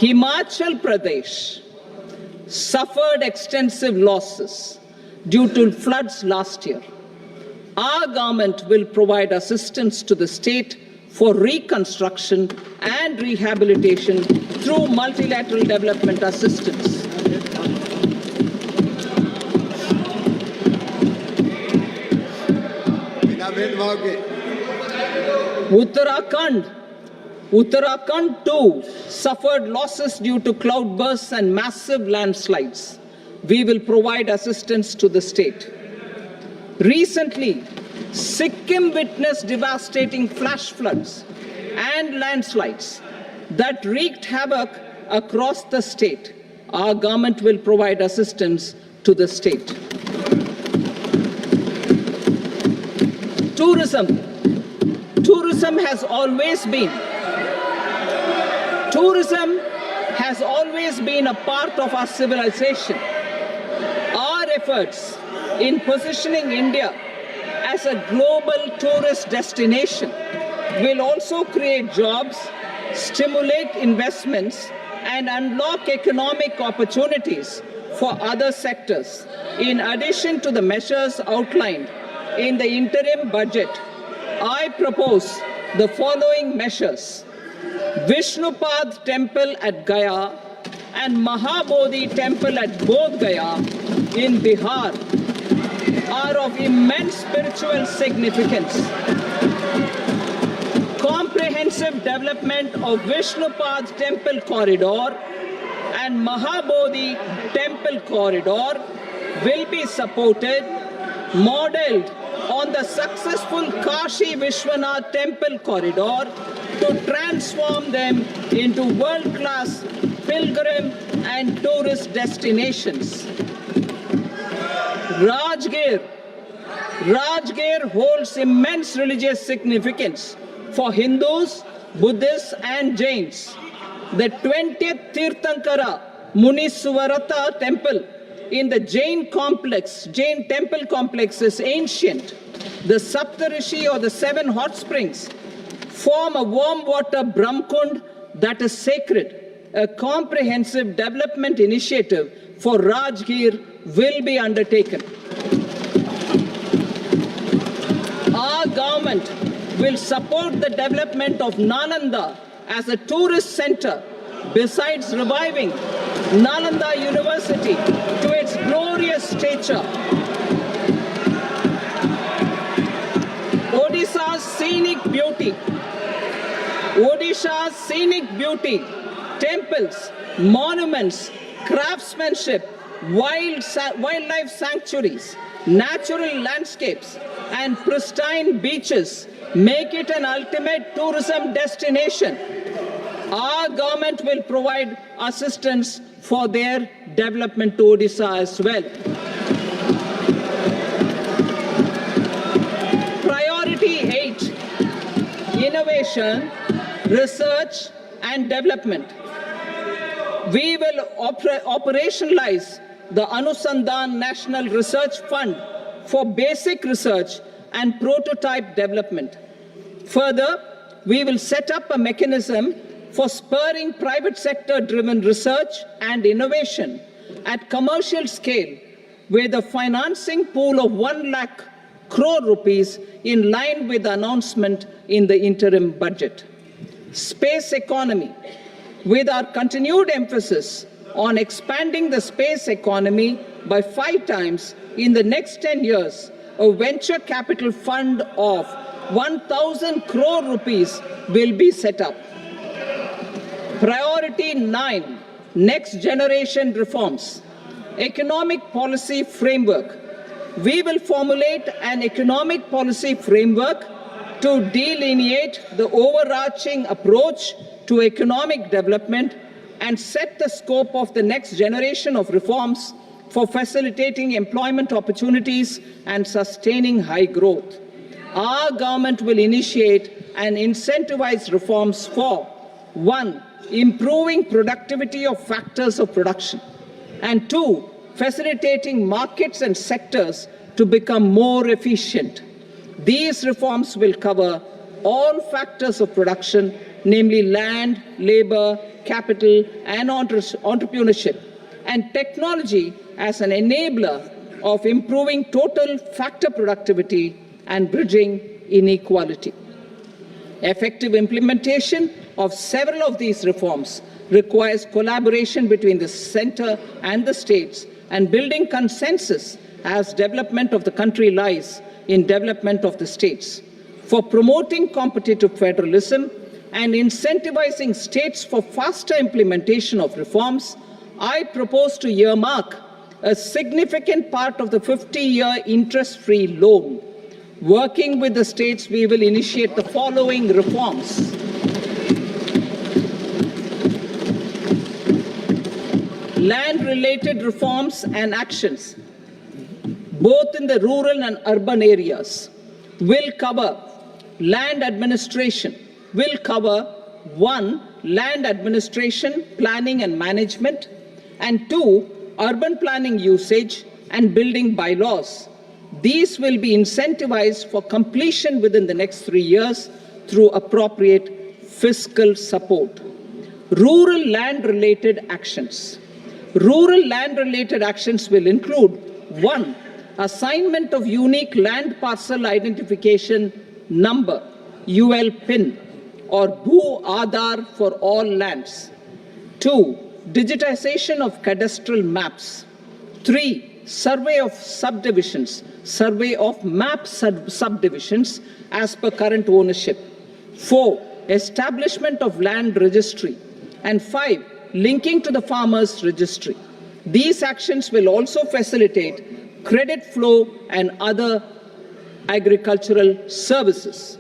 Himachal Pradesh suffered extensive losses due to floods last year. Our government will provide assistance to the state for reconstruction and rehabilitation through multilateral development assistance. Uttarakhand too suffered losses due to cloudbursts and massive landslides. We will provide assistance to the state. Recently, Sikkim witnessed devastating flash floods and landslides that wreaked havoc across the state. Our government will provide assistance to the state. Tourism has always been a part of our civilization. Our efforts in positioning India as a global tourist destination will also create jobs, stimulate investments, and unlock economic opportunities for other sectors. In addition to the measures outlined in the interim budget, I propose the following measures. Vishnupad Temple at Gaya and Mahabodhi Temple at Bodh Gaya in Bihar are of immense spiritual significance. Comprehensive development of Vishnupad Temple Corridor and Mahabodhi Temple Corridor will be supported, modeled on the successful Kashi Vishwanath Temple Corridor to transform them into world-class pilgrim and tourist destinations. Rajgir holds immense religious significance for Hindus, Buddhists, and Jains. The 20th Tirthankara Muniswarata temple in the Jain temple complex is ancient. The Saptarishi, or the 7 hot springs, form a warm water Brahmkund that is sacred. a comprehensive development initiative for Rajgir will be undertaken. Our government will support the development of Nalanda as a tourist center, besides reviving Nalanda University to its glorious stature. Odisha's scenic beauty, temples, monuments, craftsmanship, wildlife sanctuaries, natural landscapes, and pristine beaches make it an ultimate tourism destination. Our government will provide assistance for their development to Odisha as well. Priority 8, innovation, research and development. We will operationalize the Anusandhan National Research Fund for basic research and prototype development. Further, we will set up a mechanism for spurring private sector-driven research and innovation at commercial scale with a financing pool of 1 lakh crore rupees in line with the announcement in the interim budget. Space economy. With our continued emphasis on expanding the space economy by 5 times in the next 10 years, a venture capital fund of 1,000 crore rupees will be set up. Priority 9, next generation reforms. Economic policy framework. We will formulate an economic policy framework to delineate the overarching approach to economic development and set the scope of the next generation of reforms for facilitating employment opportunities and sustaining high growth. Our government will initiate and incentivize reforms for 1. Improving productivity of factors of production, and 2. Facilitating markets and sectors to become more efficient. These reforms will cover all factors of production, namely land, labor, capital, and entrepreneurship, and technology as an enabler of improving total factor productivity and bridging inequality. Effective implementation of several of these reforms requires collaboration between the center and the states and building consensus as development of the country lies in development of the states. For promoting competitive federalism and incentivizing states for faster implementation of reforms, I propose to earmark a significant part of the 50-year interest-free loan. Working with the states, we will initiate the following reforms. Land-related reforms and actions, both in the rural and urban areas, will cover land administration, will cover 1. Land administration, planning and management, and 2. Urban planning usage and building bylaws. These will be incentivized for completion within the next 3 years through appropriate fiscal support. Rural land-related actions. Rural land-related actions will include 1. Assignment of unique land parcel identification number, UL PIN, or Bhu Aadhaar for all lands. 2. Digitization of cadastral maps. 3. Survey of subdivisions, survey of map subdivisions as per current ownership. 4. Establishment of land registry. And 5. Linking to the farmers registry. These actions will also facilitate credit flow and other agricultural services.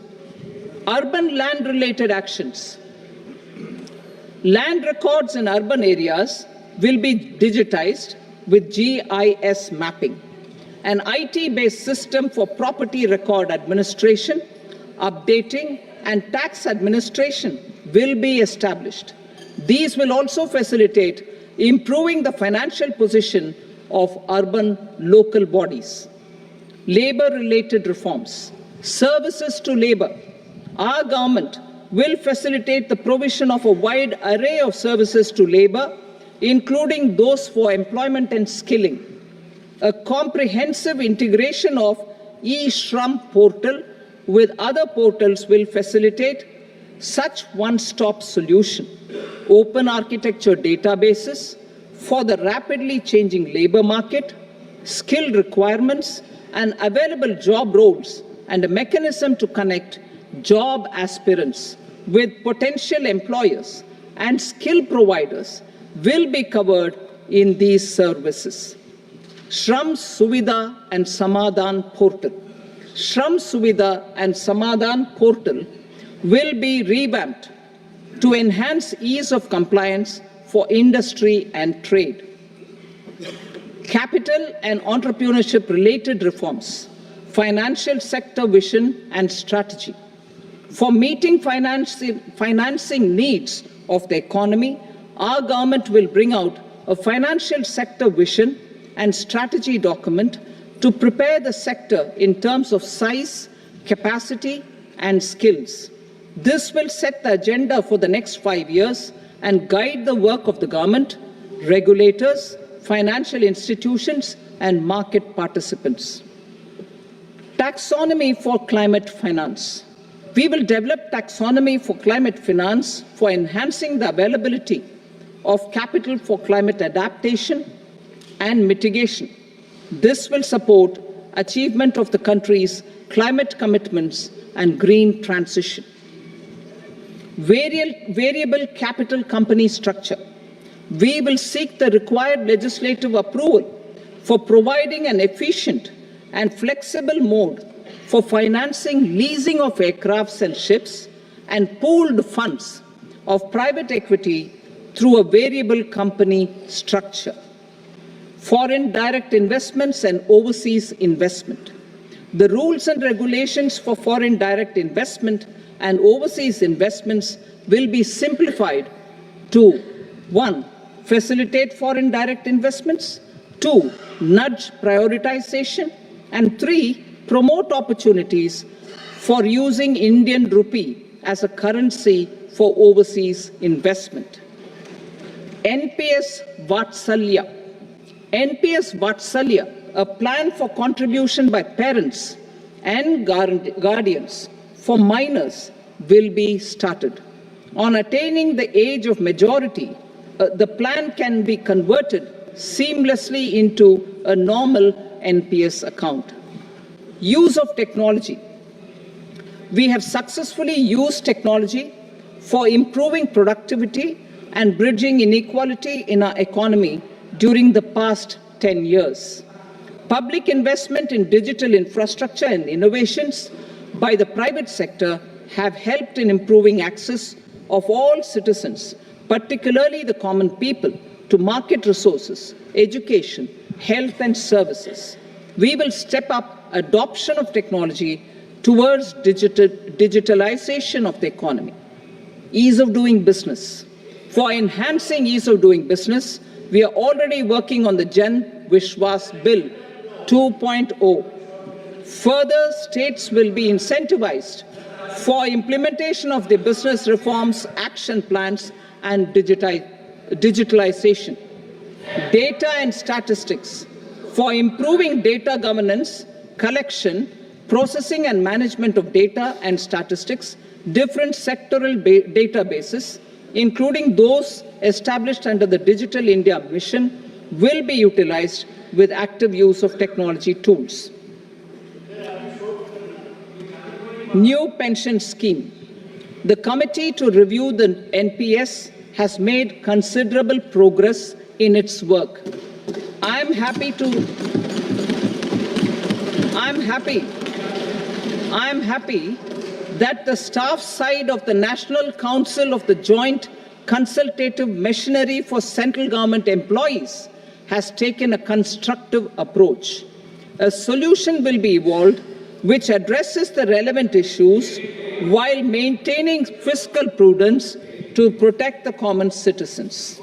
Urban land-related actions. Land records in urban areas will be digitized with GIS mapping. An IT-based system for property record administration, updating, and tax administration will be established. These will also facilitate improving the financial position of urban local bodies. Labor-related reforms. Services to labor. Our government will facilitate the provision of a wide array of services to labor, including those for employment and skilling. A comprehensive integration of eShram portal with other portals will facilitate such one-stop solution. Open architecture databases for the rapidly changing labor market, skill requirements, and available job roles, and a mechanism to connect job aspirants with potential employers and skill providers will be covered in these services. Shram Suvidha and Samadhan portal. Shram Suvidha and Samadhan portal will be revamped to enhance ease of compliance for industry and trade. Capital and entrepreneurship related reforms, financial sector vision and strategy. For meeting financing needs of the economy, our government will bring out a financial sector vision and strategy document to prepare the sector in terms of size, capacity, and skills. This will set the agenda for the next 5 years and guide the work of the government, regulators, financial institutions, and market participants. Taxonomy for climate finance. We will develop taxonomy for climate finance for enhancing the availability of capital for climate adaptation and mitigation. This will support achievement of the country's climate commitments and green transition. Variable capital company structure. We will seek the required legislative approval for providing an efficient and flexible mode for financing leasing of aircrafts and ships and pooled funds of private equity through a variable company structure. Foreign direct investments and overseas investment. The rules and regulations for foreign direct investment and overseas investments will be simplified to 1. Facilitate foreign direct investments, 2. Nudge prioritization, and 3. Promote opportunities for using Indian rupee as a currency for overseas investment. NPS Vatsalya. NPS Vatsalya, a plan for contribution by parents and guardians for minors, will be started. On attaining the age of majority, the plan can be converted seamlessly into a normal NPS account. Use of technology. We have successfully used technology for improving productivity and bridging inequality in our economy during the past 10 years. Public investment in digital infrastructure and innovations by the private sector have helped in improving access of all citizens, particularly the common people, to market resources, education, health and services. We will step up adoption of technology towards digitalization of the economy. Ease of doing business. For enhancing ease of doing business, we are already working on the Jan Vishwas Bill 2.0. Further, states will be incentivized for implementation of the business reforms, action plans, and digitalization. Data and statistics. For improving data governance, collection, processing and management of data and statistics, different sectoral databases, including those established under the Digital India Mission, will be utilized with active use of technology tools. New pension scheme. The committee to review the NPS has made considerable progress in its work. I'm happy that the staff side of the National Council of the Joint Consultative Machinery for Central Government Employees has taken a constructive approach. A solution will be evolved which addresses the relevant issues while maintaining fiscal prudence to protect the common citizens.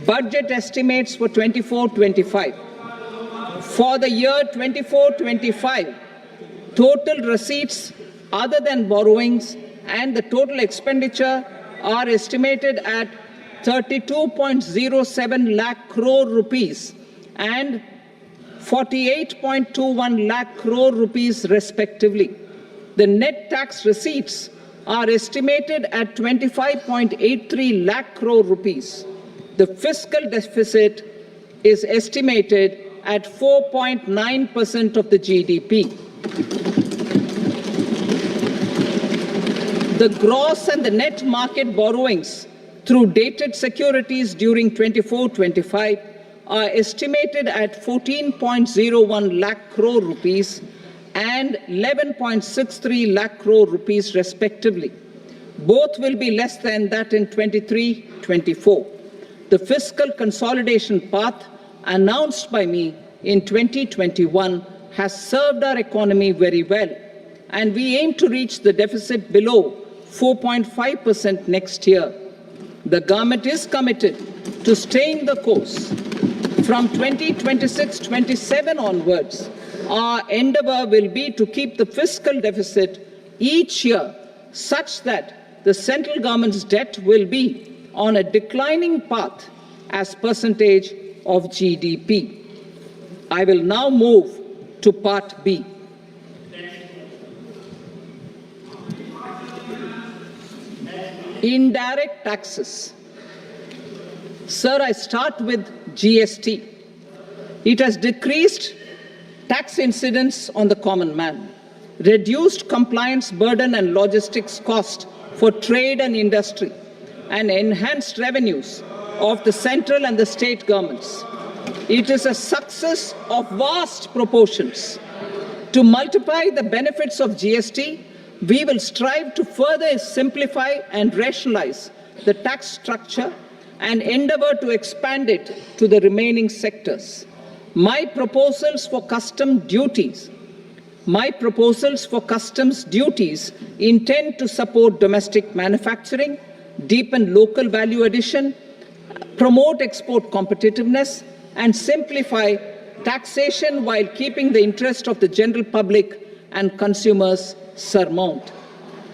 Budget estimates for 24-25. For the year 24-25, total receipts other than borrowings and the total expenditure are estimated at 32.07 lakh crore rupees and 48.21 lakh crore rupees respectively. The net tax receipts are estimated at 25.83 lakh crore rupees. The fiscal deficit is estimated at 4.9% of the GDP. The gross and the net market borrowings through dated securities during 24-25 are estimated at 14.01 lakh crore rupees and 11.63 lakh crore rupees respectively. Both will be less than that in 23-24. The fiscal consolidation path announced by me in 2021 has served our economy very well, and we aim to reach the deficit below 4.5% next year. The government is committed to staying the course. From 2026-27 onwards, our endeavor will be to keep the fiscal deficit each year such that the central government's debt will be on a declining path as percentage of GDP. I will now move to Part B. Indirect taxes. Sir, I start with GST. It has decreased tax incidence on the common man, reduced compliance burden and logistics cost for trade and industry, and enhanced revenues of the central and the state governments. It is a success of vast proportions. To multiply the benefits of GST, we will strive to further simplify and rationalize the tax structure and endeavor to expand it to the remaining sectors. My proposals for customs duties intend to support domestic manufacturing, deepen local value addition, promote export competitiveness, and simplify taxation while keeping the interest of the general public and consumers surmount.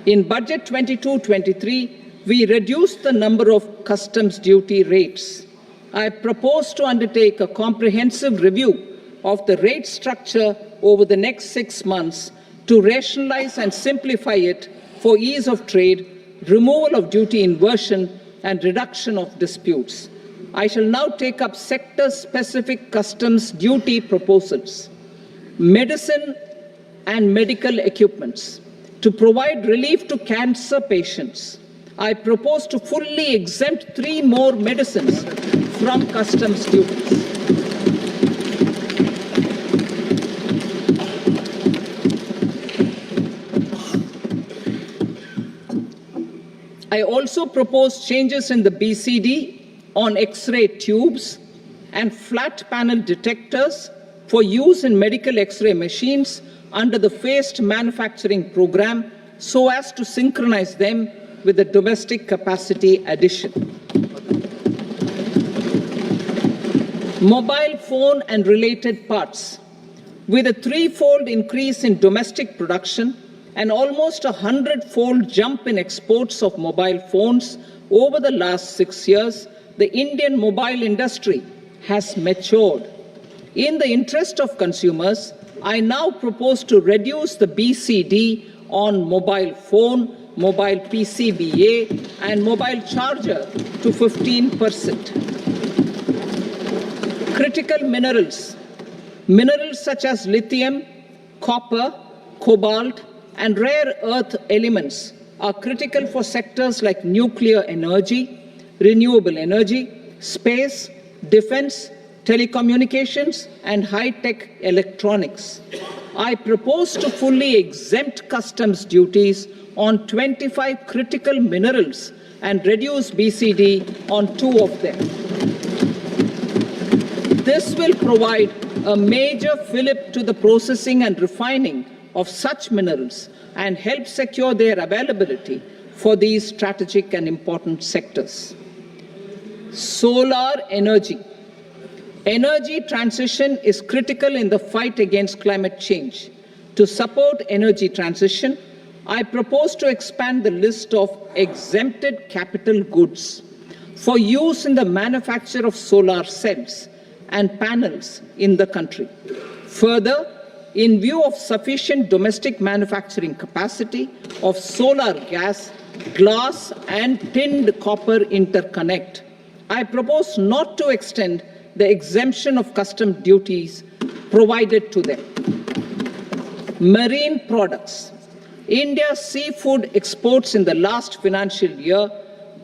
In Budget 22-23, we reduced the number of customs duty rates. I propose to undertake a comprehensive review of the rate structure over the next 6 months to rationalize and simplify it for ease of trade, removal of duty inversion, and reduction of disputes. I shall now take up sector-specific customs duty proposals. Medicine and medical equipments. To provide relief to cancer patients, I propose to fully exempt 3 more medicines from customs duties. I also propose changes in the BCD on X-ray tubes and flat panel detectors for use in medical X-ray machines under the phased manufacturing program so as to synchronize them with the domestic capacity addition. Mobile phone and related parts. With a 3-fold increase in domestic production and almost a 100-fold jump in exports of mobile phones over the last 6 years, the Indian mobile industry has matured. In the interest of consumers, I now propose to reduce the BCD on mobile phone, mobile PCBA, and mobile charger to 15%. Critical minerals. Minerals such as lithium, copper, cobalt, and rare earth elements are critical for sectors like nuclear energy, renewable energy, space, defense, telecommunications, and high-tech electronics. I propose to fully exempt customs duties on 25 critical minerals and reduce BCD on 2 of them. This will provide a major fillip to the processing and refining of such minerals and help secure their availability for these strategic and important sectors. Solar energy. Energy transition is critical in the fight against climate change. To support energy transition, I propose to expand the list of exempted capital goods for use in the manufacture of solar cells and panels in the country. Further, in view of sufficient domestic manufacturing capacity of solar gas, glass and tinned copper interconnect, I propose not to extend the exemption of custom duties provided to them. Marine products. India's seafood exports in the last financial year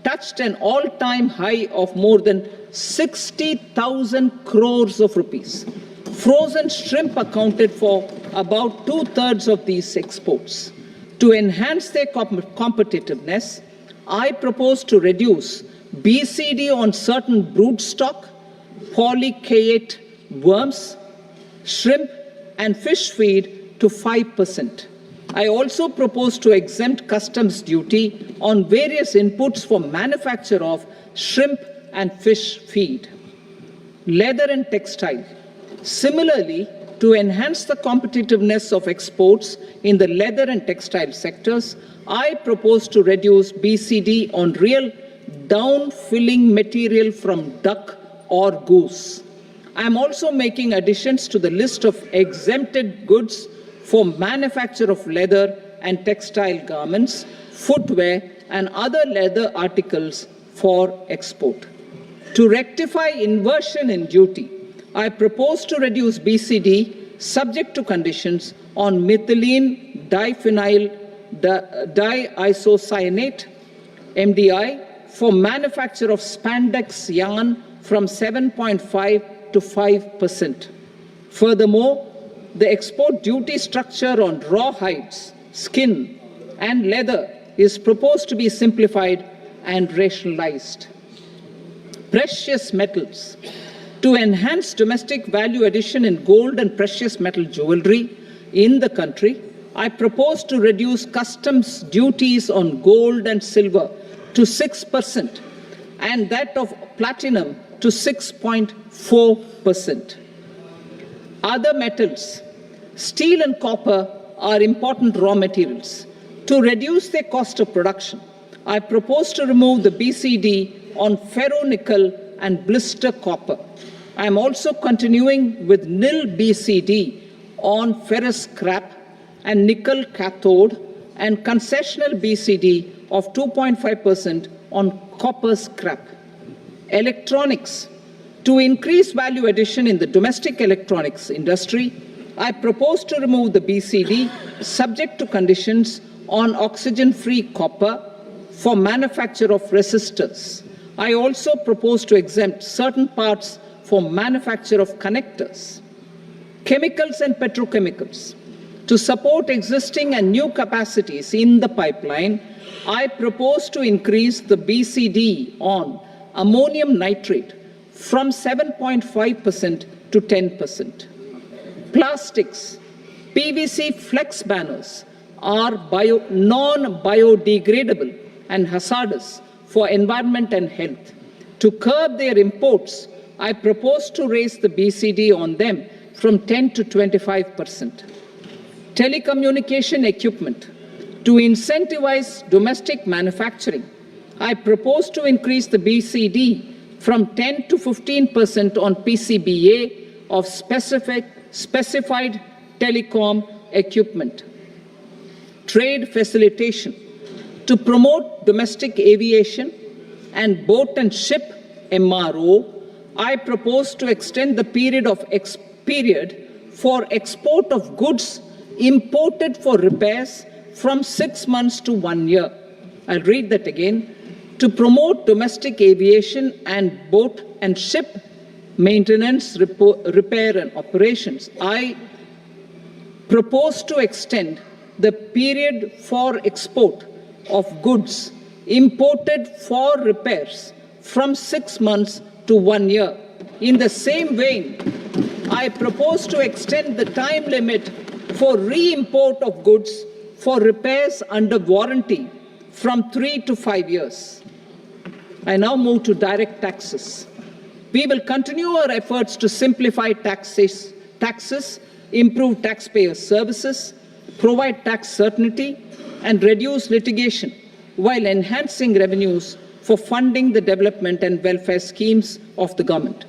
touched an all-time high of more than 60,000 crores of rupees. Frozen shrimp accounted for about 2/3 of these exports. To enhance their competitiveness, I propose to reduce BCD on certain broodstock, polychaete worms, shrimp and fish feed to 5%. I also propose to exempt customs duty on various inputs for manufacture of shrimp and fish feed. Leather and textile. Similarly, to enhance the competitiveness of exports in the leather and textile sectors, I propose to reduce BCD on real down-filling material from duck or goose. I am also making additions to the list of exempted goods for manufacture of leather and textile garments, footwear, and other leather articles for export. To rectify inversion in duty, I propose to reduce BCD subject to conditions on methylene diphenyl diisocyanate, MDI, for manufacture of spandex yarn from 7.5 to 5%. Furthermore, the export duty structure on raw hides, skin, and leather is proposed to be simplified and rationalized. Precious metals. To enhance domestic value addition in gold and precious metal jewelry in the country, I propose to reduce customs duties on gold and silver to 6% and that of platinum to 6.4%. Other metals. Steel and copper are important raw materials. To reduce their cost of production, I propose to remove the BCD on ferronickel and blister copper. I am also continuing with nil BCD on ferrous scrap and nickel cathode and concessional BCD of 2.5% on copper scrap. Electronics. To increase value addition in the domestic electronics industry, I propose to remove the BCD subject to conditions on oxygen-free copper for manufacture of resistors. I also propose to exempt certain parts for manufacture of connectors. Chemicals and petrochemicals. To support existing and new capacities in the pipeline, I propose to increase the BCD on ammonium nitrate from 7.5% to 10%. Plastics. PVC flex banners are non-biodegradable and hazardous for environment and health. To curb their imports, I propose to raise the BCD on them from 10 to 25%. Telecommunication equipment. To incentivize domestic manufacturing, I propose to increase the BCD from 10 to 15% on PCBA of specified telecom equipment. Trade facilitation. To promote domestic aviation and boat and ship MRO, I propose to extend the period for export of goods imported for repairs from 6 months to 1 year. I'll read that again. To promote domestic aviation and boat and ship maintenance, repair and operations, I propose to extend the period for export of goods imported for repairs from 6 months to 1 year. In the same vein, I propose to extend the time limit for re-import of goods for repairs under warranty from 3 to 5 years. I now move to direct taxes. We will continue our efforts to simplify taxes, improve taxpayer services, provide tax certainty, and reduce litigation while enhancing revenues for funding the development and welfare schemes of the government.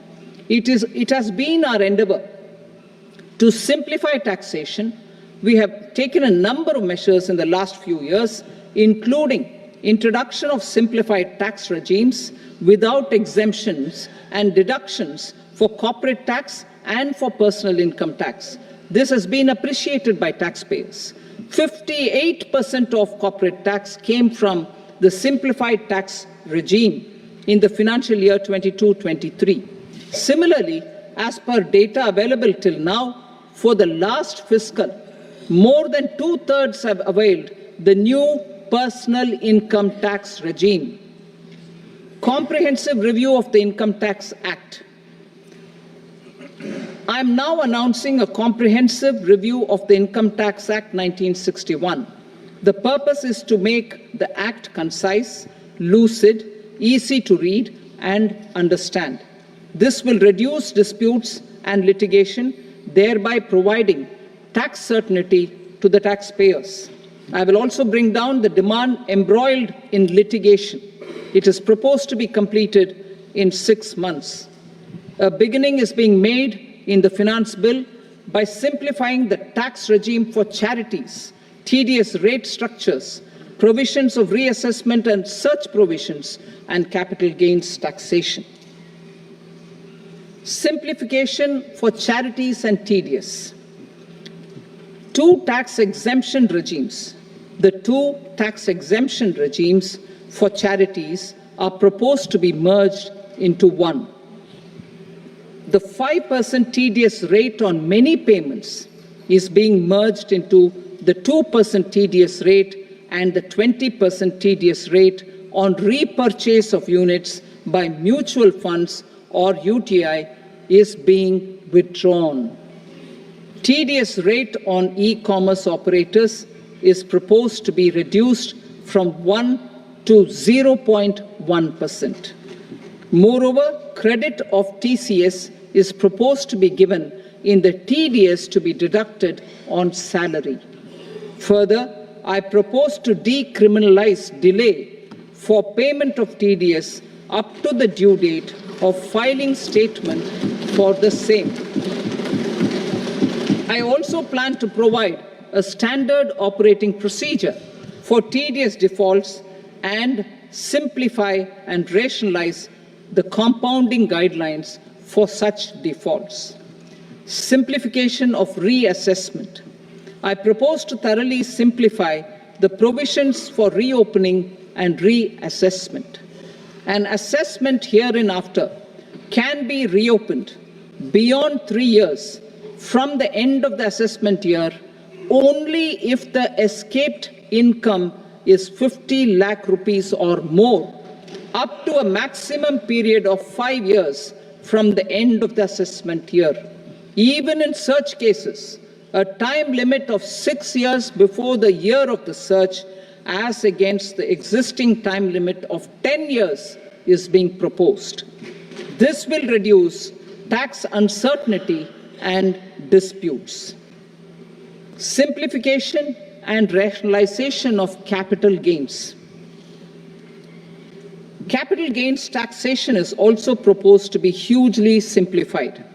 It has been our endeavor to simplify taxation. We have taken a number of measures in the last few years, including introduction of simplified tax regimes without exemptions and deductions for corporate tax and for personal income tax. This has been appreciated by taxpayers. 58% of corporate tax came from the simplified tax regime in the financial year 22-23. Similarly, as per data available till now, for the last fiscal, more than 2/3 have availed the new personal income tax regime. Comprehensive review of the Income Tax Act. I am now announcing a comprehensive review of the Income Tax Act 1961. The purpose is to make the Act concise, lucid, easy to read and understand. This will reduce disputes and litigation, thereby providing tax certainty to the taxpayers. I will also bring down the demand embroiled in litigation. It is proposed to be completed in 6 months. A beginning is being made in the Finance Bill by simplifying the tax regime for charities, TDS rate structures, provisions of reassessment and such provisions, and capital gains taxation. Simplification for charities and TDS. Two tax exemption regimes. The two tax exemption regimes for charities are proposed to be merged into one. The 5% TDS rate on many payments is being merged into the 2% TDS rate, and the 20% TDS rate on repurchase of units by mutual funds or UTI is being withdrawn. TDS rate on e-commerce operators is proposed to be reduced from 1 to 0.1%. Moreover, credit of TCS is proposed to be given in the TDS to be deducted on salary. Further, I propose to decriminalize delay for payment of TDS up to the due date of filing statement for the same. I also plan to provide a standard operating procedure for TDS defaults and simplify and rationalize the compounding guidelines for such defaults. Simplification of reassessment. I propose to thoroughly simplify the provisions for reopening and reassessment. An assessment hereinafter can be reopened beyond 3 years from the end of the assessment year only if the escaped income is 50 lakh rupees or more, up to a maximum period of 5 years from the end of the assessment year. Even in such cases, a time limit of 6 years before the year of the search, as against the existing time limit of 10 years, is being proposed. This will reduce tax uncertainty and disputes. Simplification and rationalization of capital gains. Capital gains taxation is also proposed to be hugely simplified.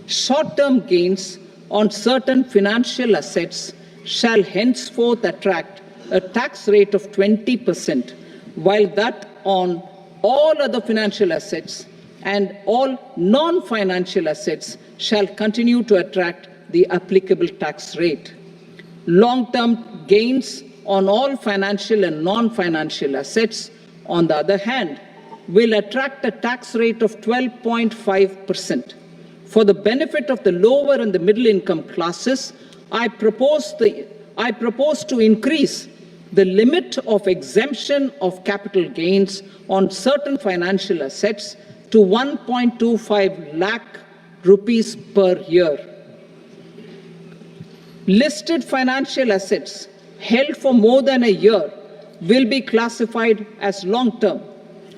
Short-term gains on certain financial assets shall henceforth attract a tax rate of 20%, while that on all other financial assets and all non-financial assets shall continue to attract the applicable tax rate. Long-term gains on all financial and non-financial assets, on the other hand, will attract a tax rate of 12.5%. For the benefit of the lower and the middle income classes, I propose to increase the limit of exemption of capital gains on certain financial assets to 1.25 lakh rupees per year. Listed financial assets held for more than a year will be classified as long-term,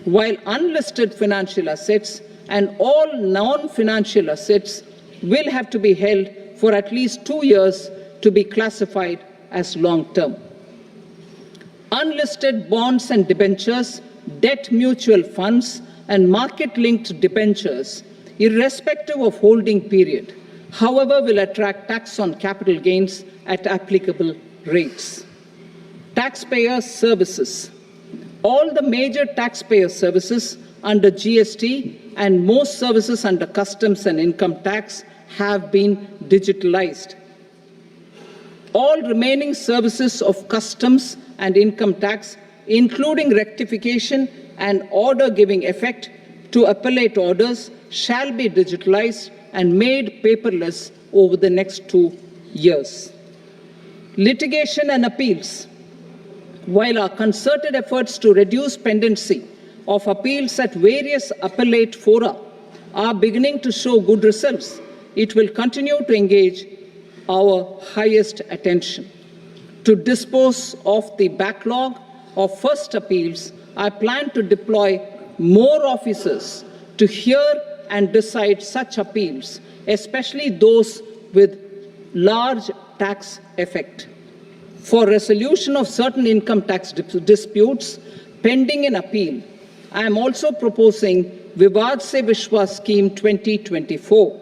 while unlisted financial assets and all non-financial assets will have to be held for at least 2 years to be classified as long-term. Unlisted bonds and debentures, debt mutual funds, and market-linked debentures, irrespective of holding period, however, will attract tax on capital gains at applicable rates. Taxpayer services. All the major taxpayer services under GST and most services under customs and income tax have been digitalized. All remaining services of customs and income tax, including rectification and order giving effect to appellate orders, shall be digitalized and made paperless over the next 2 years. Litigation and appeals. While our concerted efforts to reduce pendency of appeals at various appellate fora are beginning to show good results, it will continue to engage our highest attention. To dispose of the backlog of first appeals, I plan to deploy more officers to hear and decide such appeals, especially those with large tax effect. For resolution of certain income tax disputes pending in appeal, I am also proposing Vivad Se Vishwas Scheme 2024.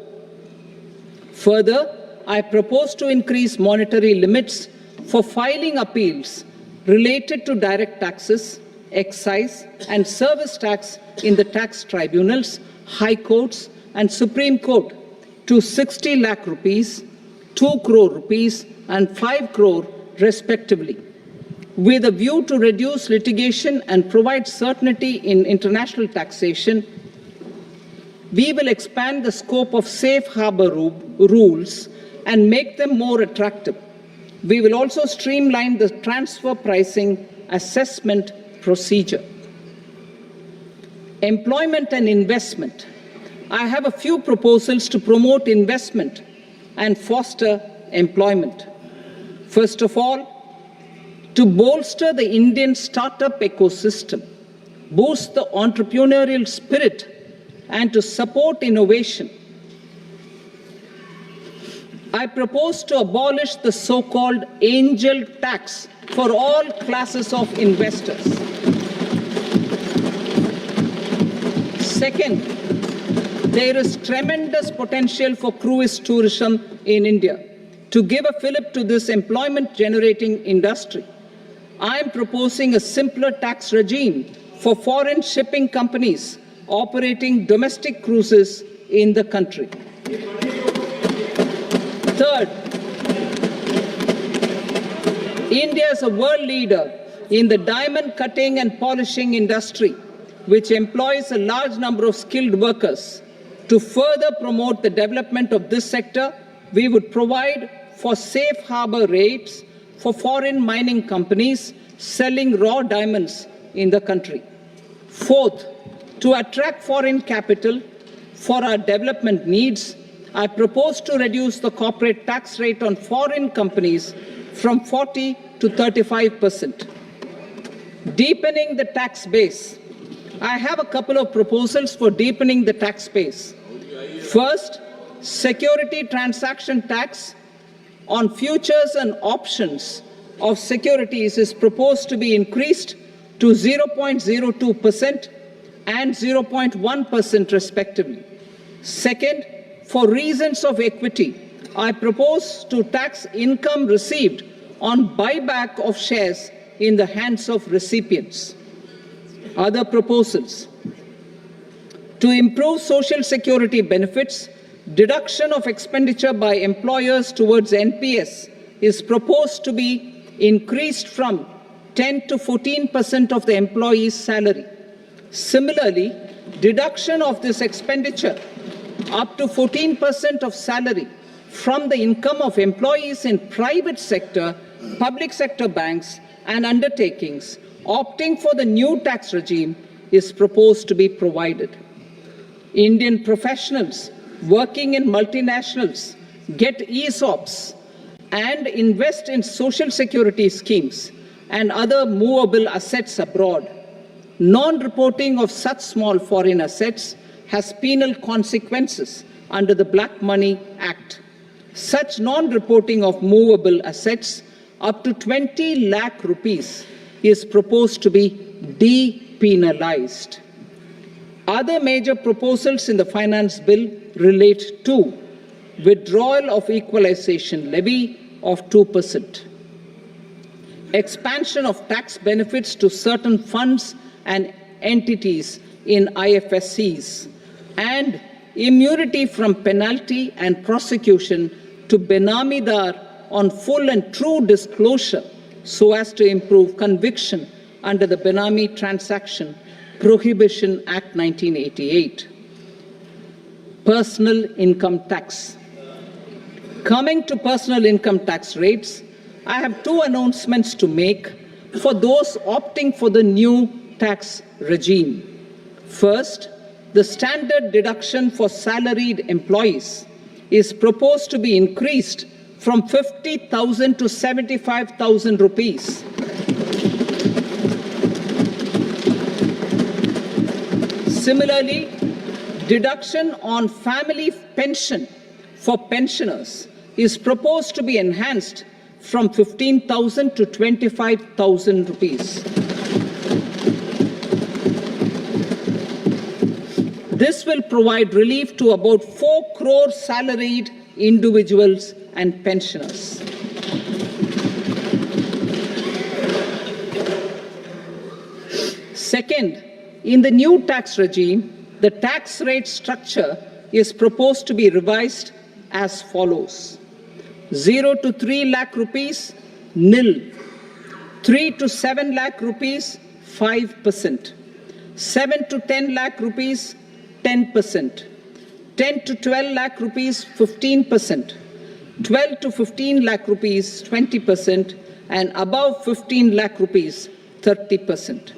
Further, I propose to increase monetary limits for filing appeals related to direct taxes, excise, and service tax in the tax tribunals, high courts, and Supreme Court to 60 lakh rupees, 2 crore rupees, and 5 crore respectively, with a view to reduce litigation and provide certainty in international taxation. We will expand the scope of safe harbor rules and make them more attractive. We will also streamline the transfer pricing assessment procedure. Employment and investment. I have a few proposals to promote investment and foster employment. First of all, to bolster the Indian startup ecosystem, boost the entrepreneurial spirit, and to support innovation, I propose to abolish the so-called angel tax for all classes of investors. Second, there is tremendous potential for cruise tourism in India. To give a fillip to this employment-generating industry, I am proposing a simpler tax regime for foreign shipping companies operating domestic cruises in the country. Third, India is a world leader in the diamond cutting and polishing industry, which employs a large number of skilled workers. To further promote the development of this sector, we would provide for safe harbor rates for foreign mining companies selling raw diamonds in the country. Fourth, to attract foreign capital for our development needs, I propose to reduce the corporate tax rate on foreign companies from 40 to 35%. Deepening the tax base. I have a couple of proposals for deepening the tax base. First, security transaction tax on futures and options of securities is proposed to be increased to 0.02% and 0.1% respectively. Second, for reasons of equity, I propose to tax income received on buyback of shares in the hands of recipients. Other proposals: to improve social security benefits, deduction of expenditure by employers towards NPS is proposed to be increased from 10 to 14% of the employee's salary. Similarly, deduction of this expenditure up to 14% of salary from the income of employees in private sector, public sector banks, and undertakings opting for the new tax regime is proposed to be provided. Indian professionals working in multinationals get ESOPs and invest in social security schemes and other movable assets abroad. Non-reporting of such small foreign assets has penal consequences under the Black Money Act. Such non-reporting of movable assets up to 20 lakh rupees is proposed to be depenalized. Other major proposals in the finance bill relate to withdrawal of equalization levy of 2%, expansion of tax benefits to certain funds and entities in IFSCs, and immunity from penalty and prosecution to Benamidar on full and true disclosure so as to improve conviction under the Benami Transaction Prohibition Act 1988. Personal income tax. Coming to personal income tax rates, I have two announcements to make for those opting for the new tax regime. First, the standard deduction for salaried employees is proposed to be increased from 50,000 to 75,000 rupees. Similarly, deduction on family pension for pensioners is proposed to be enhanced from 15,000 to 25,000 rupees. This will provide relief to about 4 crore salaried individuals and pensioners. Second, in the new tax regime, the tax rate structure is proposed to be revised as follows: 0 to 3 lakh rupees, nil; 3 to 7 lakh rupees, 5%; 7 to 10 lakh rupees, 10%; 10 to 12 lakh rupees, 15%; 12 to 15 lakh rupees, 20%; and above 15 lakh rupees, 30%.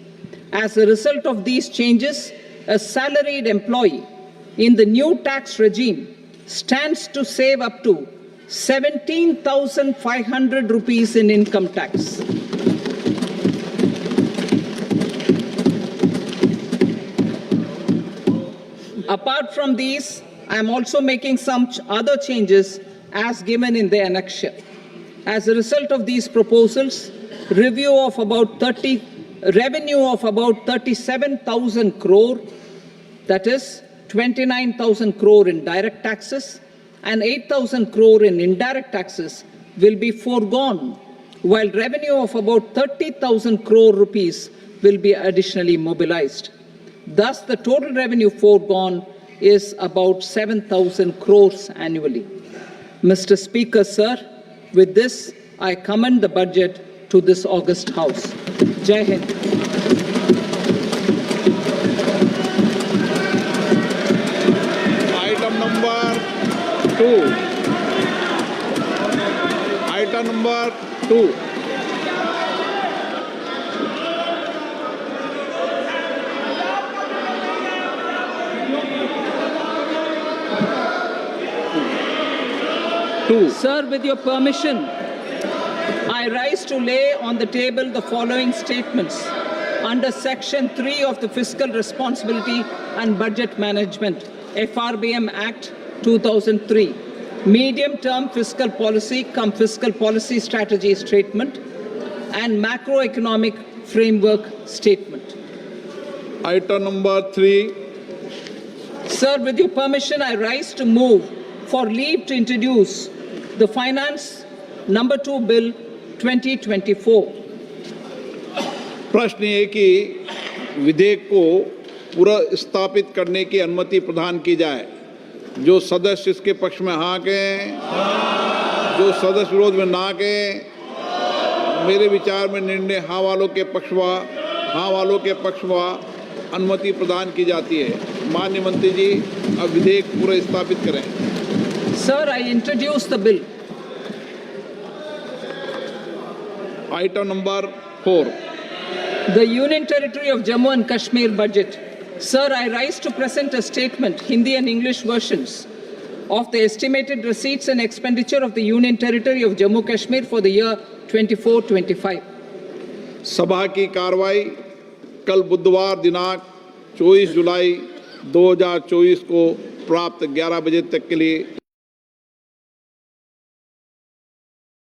As a result of these changes, a salaried employee in the new tax regime stands to save up to 17,500 rupees in income tax. Apart from these, I am also making some other changes as given in the annexure. As a result of these proposals, revenue of about 37,000 crore, that is 29,000 crore in direct taxes and 8,000 crore in indirect taxes, will be foregone, while revenue of about 30,000 crore rupees will be additionally mobilized. Thus, the total revenue foregone is about 7,000 crores annually. Mr. Speaker, sir, with this, I commend the budget to this august House. Jai Hind. Item number 2. Item number 2. Sir, with your permission, I rise to lay on the table the following statements under Section 3 of the Fiscal Responsibility and Budget Management, FRBM Act 2003, Medium-Term Fiscal Policy cum Fiscal Policy Strategy Statement and Macroeconomic Framework Statement. Item number 3. Sir, with your permission, I rise to move for leave to introduce the Finance Number 2 Bill 2024. प्रश्न ये कि विधेयक को पुनर्स्थापित करने की अनुमति प्रदान की जाए। जो सदस्य इसके पक्ष में हाँ कहें, जो सदस्य विरोध में ना कहें। मेरे विचार में निर्णय हाँ वालों के पक्ष में अनुमति प्रदान की जाती है। माननीय मंत्री जी, अब विधेयक पुनर्स्थापित करें। Sir, I introduce the bill. Item number 4. The Union Territory of Jammu and Kashmir budget. Sir, I rise to present a statement, Hindi and English versions, of the estimated receipts and expenditure of the Union Territory of Jammu and Kashmir for the year 24-25. सभा की कार्रवाई कल बुधवार दिनांक 24 जुलाई 2024 को प्राप्त 11 बजे तक के लिए